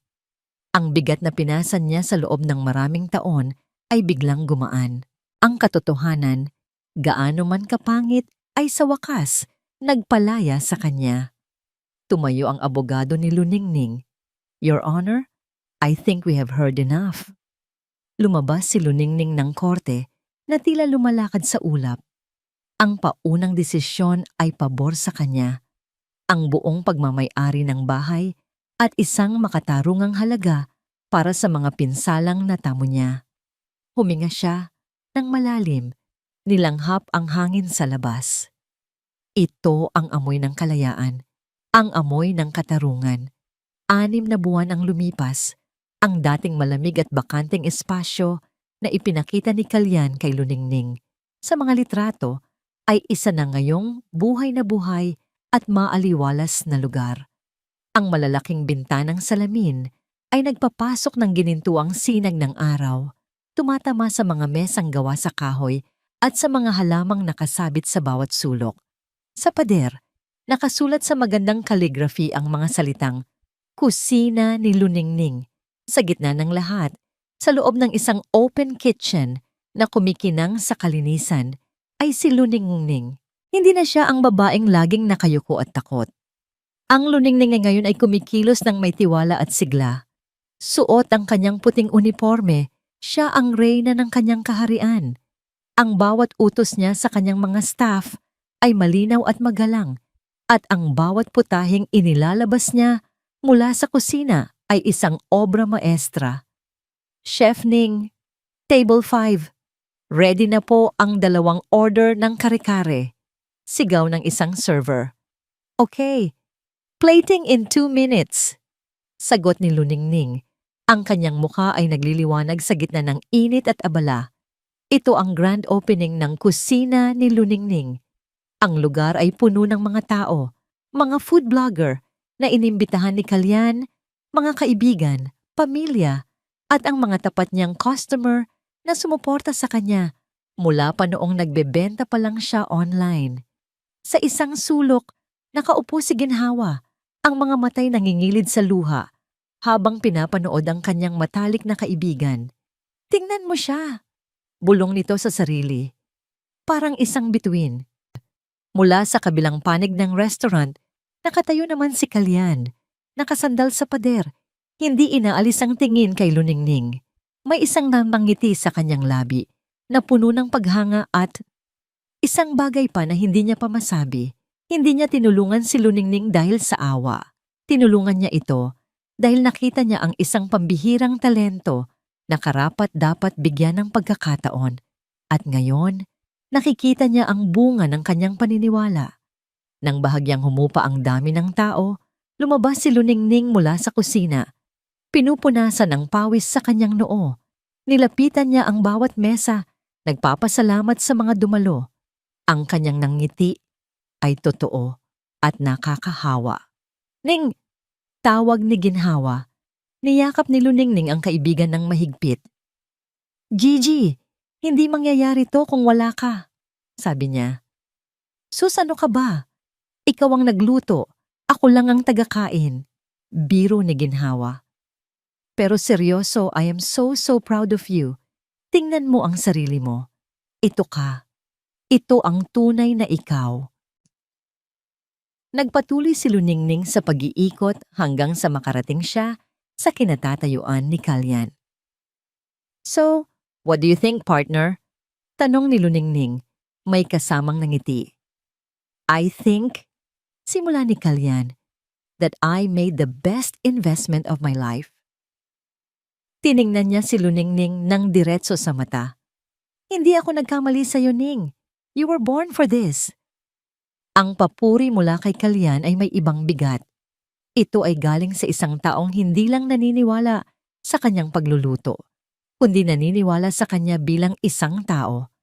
Ang bigat na pinasan niya sa loob ng maraming taon ay biglang gumaan. Ang katotohanan, gaano man kapangit, ay sa wakas nagpalaya sa kanya. Tumayo ang abogado ni Luningning. Your Honor, I think we have heard enough. Lumabas si Luningning ng korte na tila lumalakad sa ulap. Ang paunang desisyon ay pabor sa kanya. Ang buong pagmamay-ari ng bahay at isang makatarungang halaga para sa mga pinsalang natamo niya. Huminga siya ng malalim, nilanghap ang hangin sa labas. Ito ang amoy ng kalayaan, ang amoy ng katarungan. 6 na buwan ang lumipas, ang dating malamig at bakanteng espasyo na ipinakita ni Kalyan kay Luningning sa mga litrato ay isa na ngayong buhay na buhay at maaliwalas na lugar. Ang malalaking bintanang salamin ay nagpapasok ng ginintuang sinag ng araw, tumatama sa mga mesang gawa sa kahoy at sa mga halamang nakasabit sa bawat sulok. Sa pader, nakasulat sa magandang calligraphy ang mga salitang Kusina ni Luningning. Sa gitna ng lahat, sa loob ng isang open kitchen na kumikinang sa kalinisan, ay si Luningning. Hindi na siya ang babaeng laging nakayuko at takot. Ang Luningning ngayon ay kumikilos ng may tiwala at sigla. Suot ang kanyang puting uniforme, siya ang reyna ng kanyang kaharian. Ang bawat utos niya sa kanyang mga staff ay malinaw at magalang, at ang bawat putahing inilalabas niya mula sa kusina ay isang obra maestra. Chef Ning, Table 5. Ready na po ang 2 order ng kare-kare. Sigaw ng isang server. Okay, plating in 2 minutes. Sagot ni Luningning. Ang kanyang mukha ay nagliliwanag sa gitna ng init at abala. Ito ang grand opening ng kusina ni Luningning. Ang lugar ay puno ng mga tao, mga food blogger na inimbitahan ni Kalyan, mga kaibigan, pamilya, at ang mga tapat niyang customer na sumuporta sa kanya mula pa noong nagbebenta pa lang siya online. Sa isang sulok, nakaupo si Ginhawa, ang mga matay nangingilid sa luha, habang pinapanood ang kanyang matalik na kaibigan. Tingnan mo siya! Bulong nito sa sarili. Parang isang bituin. Mula sa kabilang panig ng restaurant, nakatayo naman si Kalyan, nakasandal sa pader, hindi inaalis ang tingin kay Luningning. May isang nangangiti sa kanyang labi, na puno ng paghanga at isang bagay pa na hindi niya pa masabi. Hindi niya tinulungan si Luningning dahil sa awa. Tinulungan niya ito dahil nakita niya ang isang pambihirang talento na karapat-dapat bigyan ng pagkakataon. At ngayon, nakikita niya ang bunga ng kanyang paniniwala. Nang bahagyang humupa ang dami ng tao, lumabas si Luningning mula sa kusina. Pinupunasan ng pawis sa kanyang noo. Nilapitan niya ang bawat mesa, nagpapasalamat sa mga dumalo. Ang kanyang nangiti ay totoo at nakakahawa. Ning! Tawag ni Ginhawa. Niyakap ni Luningning ang kaibigan ng mahigpit. Gigi, hindi mangyayari to kung wala ka, sabi niya. Sus, ano ka ba? Ikaw ang nagluto, ako lang ang tagakain. Biro ni Ginhawa. Pero seryoso, I am so proud of you. Tingnan mo ang sarili mo. Ito ka. Ito ang tunay na ikaw. Nagpatuloy si Luningning sa pag-iikot hanggang sa makarating siya sa kinatatayuan ni Kalyan. So, what do you think, partner? Tanong ni Luningning, may kasamang nangiti. I think, simula ni Kalyan, that I made the best investment of my life. Tiningnan niya si Luningning ng diretso sa mata. Hindi ako nagkamali sa'yo, Ning. You were born for this. Ang papuri mula kay Kalyan ay may ibang bigat. Ito ay galing sa isang taong hindi lang naniniwala sa kanyang pagluluto, kundi naniniwala sa kanya bilang isang tao.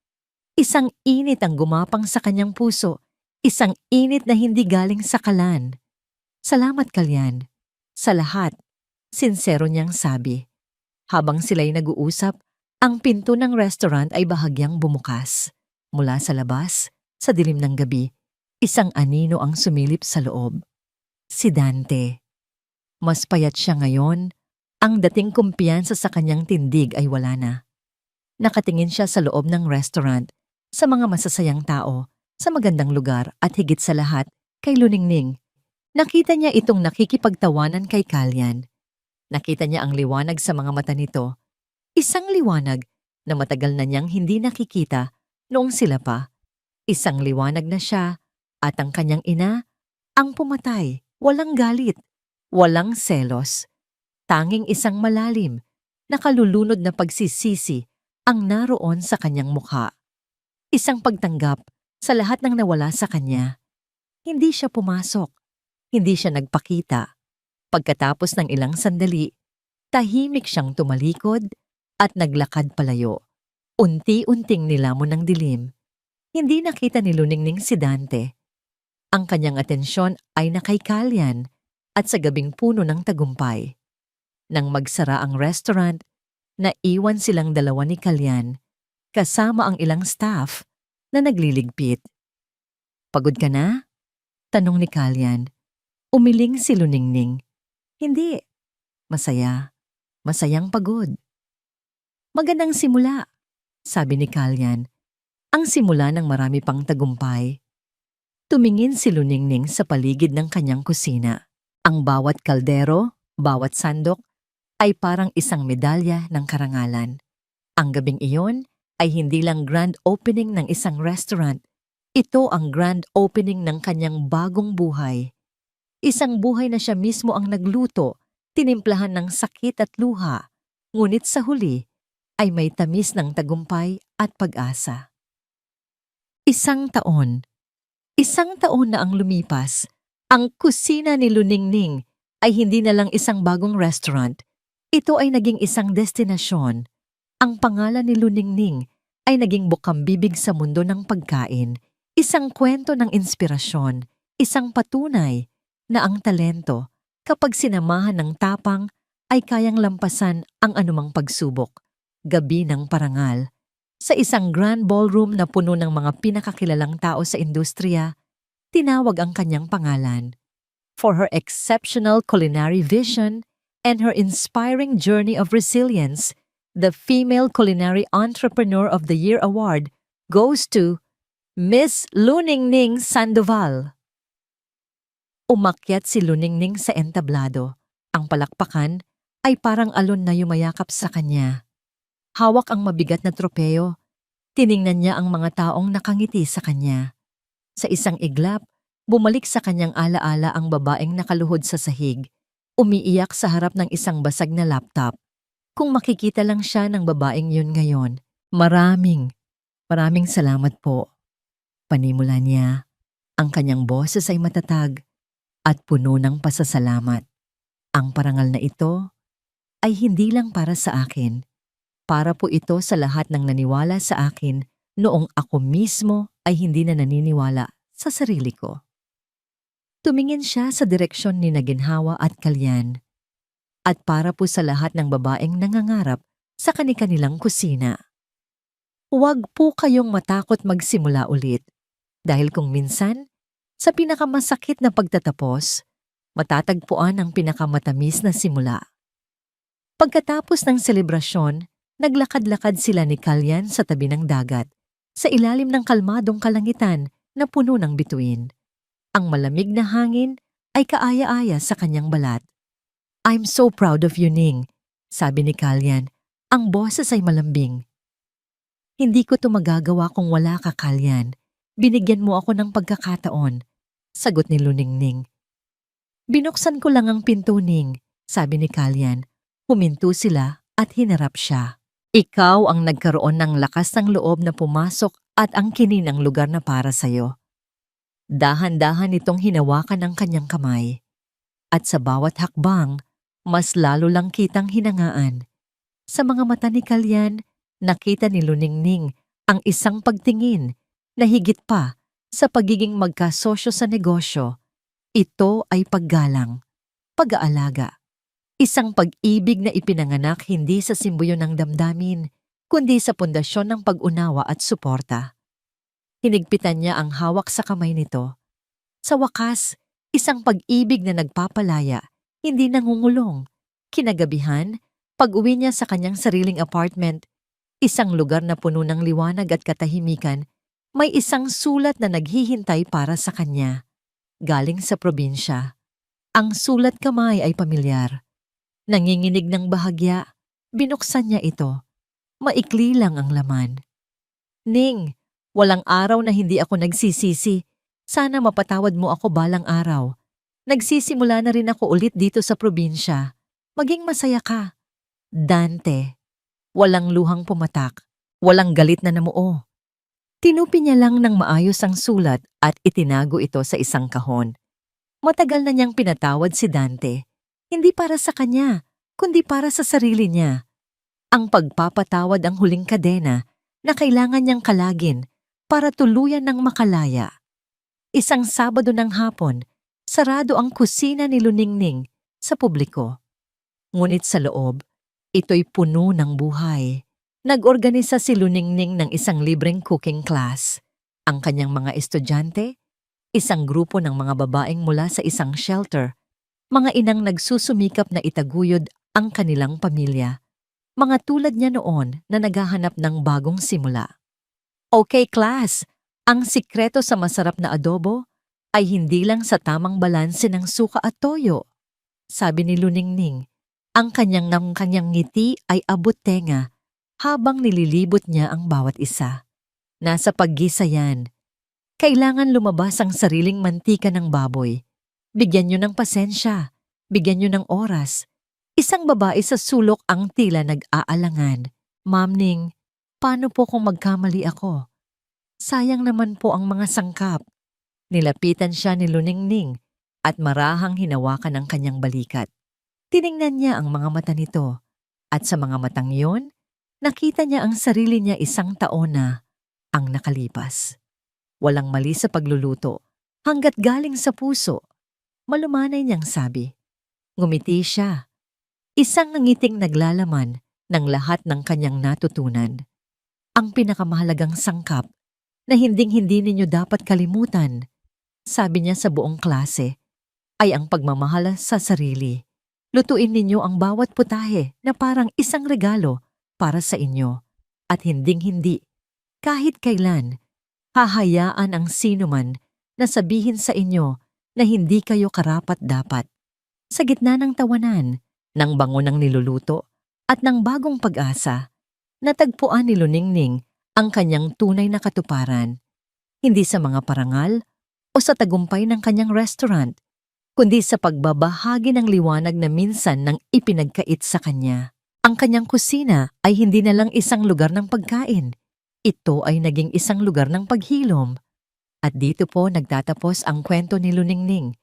Isang init ang gumapang sa kanyang puso, isang init na hindi galing sa kalan. Salamat, Kalyan. Sa lahat, sinsero niyang sabi. Habang sila'y nag-uusap, ang pinto ng restaurant ay bahagyang bumukas. Mula sa labas, sa dilim ng gabi, isang anino ang sumilip sa loob. Si Dante. Mas payat siya ngayon. Ang dating kumpiyansa sa kanyang tindig ay wala na. Nakatingin siya sa loob ng restaurant, sa mga masasayang tao, sa magandang lugar at higit sa lahat, kay Luningning. Nakita niya itong nakikipagtawanan kay Kalyan. Nakita niya ang liwanag sa mga mata nito. Isang liwanag na matagal na niyang hindi nakikita noong sila pa. Isang liwanag na siya at ang kanyang ina ang pumatay, walang galit, walang selos. Tanging isang malalim, nakalulunod na pagsisisi ang naroon sa kanyang mukha. Isang pagtanggap sa lahat ng nawala sa kanya. Hindi siya pumasok. Hindi siya nagpakita. Pagkatapos ng ilang sandali, tahimik siyang tumalikod at naglakad palayo. Unti-unting nilamon ng dilim. Hindi nakita ni Luningning si Dante. Ang kanyang atensyon ay nakay Kalyan at sa gabing puno ng tagumpay. Nang magsara ang restaurant, naiwan silang dalawa ni Kalyan kasama ang ilang staff na nagliligpit. "Pagod ka na?" tanong ni Kalyan. Umiling si Luningning. "Hindi. Masaya. Masayang pagod." "Magandang simula," sabi ni Kalyan. "Ang simula ng marami pang tagumpay." Tumingin si Luningning sa paligid ng kanyang kusina. Ang bawat kaldero, bawat sandok, ay parang isang medalya ng karangalan. Ang gabing iyon ay hindi lang grand opening ng isang restaurant. Ito ang grand opening ng kanyang bagong buhay. Isang buhay na siya mismo ang nagluto, tinimplahan ng sakit at luha, ngunit sa huli ay may tamis ng tagumpay at pag-asa. Isang taon na ang lumipas. Ang kusina ni Luningning ay hindi na lang isang bagong restaurant. Ito ay naging isang destinasyon. Ang pangalan ni Luningning ay naging bukambibig sa mundo ng pagkain, isang kwento ng inspirasyon, isang patunay na ang talento, kapag sinamahan ng tapang, ay kayang lampasan ang anumang pagsubok. Gabi ng parangal. Sa isang grand ballroom na puno ng mga pinakakilalang tao sa industriya, tinawag ang kanyang pangalan. For her exceptional culinary vision and her inspiring journey of resilience, the Female Culinary Entrepreneur of the Year Award goes to Miss Luningning Sandoval. Umakyat si Luningning sa entablado. Ang palakpakan ay parang alon na yumayakap sa kanya. Hawak ang mabigat na tropeyo. Tiningnan niya ang mga taong nakangiti sa kanya. Sa isang iglap, bumalik sa kanyang alaala ang babaeng nakaluhod sa sahig, umiiyak sa harap ng isang basag na laptop. Kung makikita lang siya ng babaeng yun ngayon, maraming salamat po. Panimula niya. Ang kanyang boses ay matatag at puno ng pasasalamat. Ang parangal na ito ay hindi lang para sa akin. Para po ito sa lahat ng naniwala sa akin noong ako mismo ay hindi na naniniwala sa sarili ko. Tumingin siya sa direksyon ni Naginhawa at Kalyan. At para po sa lahat ng babaeng nangangarap sa kani-kanilang kusina. Huwag po kayong matakot magsimula ulit. Dahil kung minsan, sa pinakamasakit na pagtatapos, matatagpuan ang pinakamatamis na simula. Pagkatapos ng selebrasyon, naglakad-lakad sila ni Kalyan sa tabi ng dagat, sa ilalim ng kalmadong kalangitan na puno ng bituin. Ang malamig na hangin ay kaaya-aya sa kanyang balat. "I'm so proud of you, Ning," sabi ni Kalyan. Ang boses ay malambing. "Hindi ko to magagawa kung wala ka, Kalyan. Binigyan mo ako ng pagkakataon," sagot ni Luningning. "Binuksan ko lang ang pinto, Ning," sabi ni Kalyan. Huminto sila at hinarap siya. "Ikaw ang nagkaroon ng lakas ng loob na pumasok at angkinin ang lugar na para sa'yo." Dahan-dahan itong hinawakan ang kanyang kamay. At sa bawat hakbang, mas lalo lang kitang hinangaan. Sa mga mata ni Kalyan, nakita ni Luningning ang isang pagtingin na higit pa sa pagiging magkasosyo sa negosyo. Ito ay paggalang, pag-aalaga. Isang pag-ibig na ipinanganak hindi sa simboyo ng damdamin, kundi sa pundasyon ng pag-unawa at suporta. Hinigpitan niya ang hawak sa kamay nito. Sa wakas, isang pag-ibig na nagpapalaya, hindi nangungulong. Kinagabihan, pag-uwi niya sa kanyang sariling apartment, isang lugar na puno ng liwanag at katahimikan, may isang sulat na naghihintay para sa kanya. Galing sa probinsya. Ang sulat kamay ay pamilyar. Nanginginig ng bahagya, binuksan niya ito. Maikli lang ang laman. "Ning, walang araw na hindi ako nagsisisi. Sana mapatawad mo ako balang araw. Nagsisimula na rin ako ulit dito sa probinsya. Maging masaya ka. Dante." Walang luhang pumatak. Walang galit na namuo. Tinupi niya lang ng maayos ang sulat at itinago ito sa isang kahon. Matagal na niyang pinatawad si Dante, hindi para sa kanya, kundi para sa sarili niya. Ang pagpapatawad ang huling kadena na kailangan niyang kalagin para tuluyan ng makalaya. Isang Sabado ng hapon, sarado ang kusina ni Luningning sa publiko. Ngunit sa loob, ito'y puno ng buhay. Nag-organisa si Luningning ng isang libreng cooking class. Ang kanyang mga estudyante, isang grupo ng mga babaeng mula sa isang shelter, mga inang nagsusumikap na itaguyod ang kanilang pamilya. Mga tulad niya noon na naghahanap ng bagong simula. Okay class, ang sikreto sa masarap na adobo ay hindi lang sa tamang balanse ng suka at toyo. Sabi ni Luningning, ang kanyang ngiti ay abot tenga habang nililibot niya ang bawat isa. Nasa paggisa yan. Kailangan lumabas ang sariling mantika ng baboy. Bigyan niyo ng pasensya, bigyan niyo ng oras. Isang babae sa sulok ang tila nag-aalangan. Ma'am Ning, paano po kung magkamali ako? Sayang naman po ang mga sangkap. Nilapitan siya ni Luningning at marahang hinawakan ang kanyang balikat. Tiningnan niya ang mga mata nito at sa mga matang yon, nakita niya ang sarili niya isang taon na ang nakalipas. Walang mali sa pagluluto hanggat galing sa puso. Malumanay niyang sabi. Ngumiti siya. Isang ngiting naglalaman ng lahat ng kanyang natutunan. Ang pinakamahalagang sangkap na hinding-hindi ninyo dapat kalimutan, sabi niya sa buong klase, ay ang pagmamahal sa sarili. Lutuin ninyo ang bawat putahe na parang isang regalo para sa inyo. At hinding-hindi, kahit kailan, hahayaan ang sinuman na sabihin sa inyo na hindi kayo karapat-dapat. Sa gitna ng tawanan, ng bango ng niluluto at ng bagong pag-asa, natagpuan ni Luningning ang kanyang tunay na katuparan. Hindi sa mga parangal o sa tagumpay ng kanyang restaurant, kundi sa pagbabahagi ng liwanag na minsan nang ipinagkait sa kanya. Ang kanyang kusina ay hindi na lang isang lugar ng pagkain. Ito ay naging isang lugar ng paghilom. At dito po nagtatapos ang kwento ni Luningning.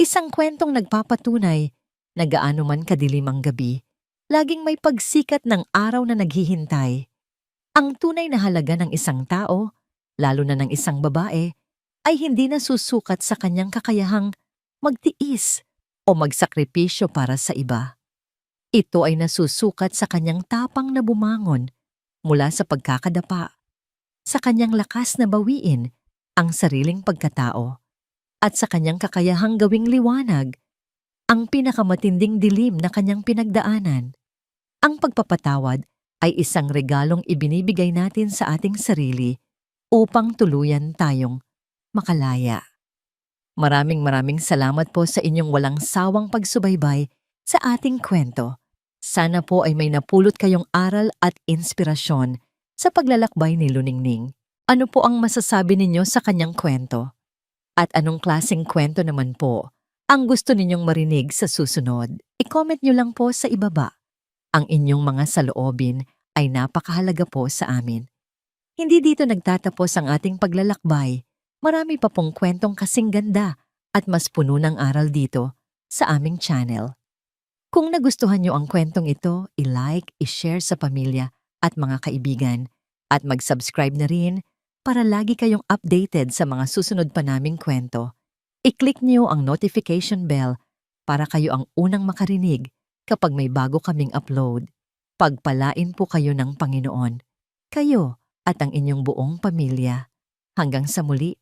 Isang kwentong nagpapatunay na gaano man kadilim ang gabi, laging may pagsikat ng araw na naghihintay. Ang tunay na halaga ng isang tao, lalo na ng isang babae, ay hindi nasusukat sa kanyang kakayahang magtiis o magsakripisyo para sa iba. Ito ay nasusukat sa kanyang tapang na bumangon mula sa pagkakadapa, sa kanyang lakas na bawiin ang sariling pagkatao, at sa kanyang kakayahang gawing liwanag ang pinakamatinding dilim na kanyang pinagdaanan. Ang pagpapatawad ay isang regalong ibinibigay natin sa ating sarili upang tuluyan tayong makalaya. Maraming salamat po sa inyong walang sawang pagsubaybay sa ating kwento. Sana po ay may napulot kayong aral at inspirasyon sa paglalakbay ni Luningning. Ano po ang masasabi ninyo sa kanyang kwento? At anong klaseng kwento naman po ang gusto ninyong marinig sa susunod? I-comment nyo lang po sa ibaba. Ang inyong mga saloobin ay napakahalaga po sa amin. Hindi dito nagtatapos ang ating paglalakbay. Marami pa pong kwentong kasing ganda at mas puno ng aral dito sa aming channel. Kung nagustuhan nyo ang kwentong ito, i-like, i-share sa pamilya at mga kaibigan at mag-subscribe na rin para lagi kayong updated sa mga susunod pa naming kwento. I-click niyo ang notification bell para kayo ang unang makarinig kapag may bago kaming upload. Pagpalain po kayo ng Panginoon, kayo at ang inyong buong pamilya. Hanggang sa muli.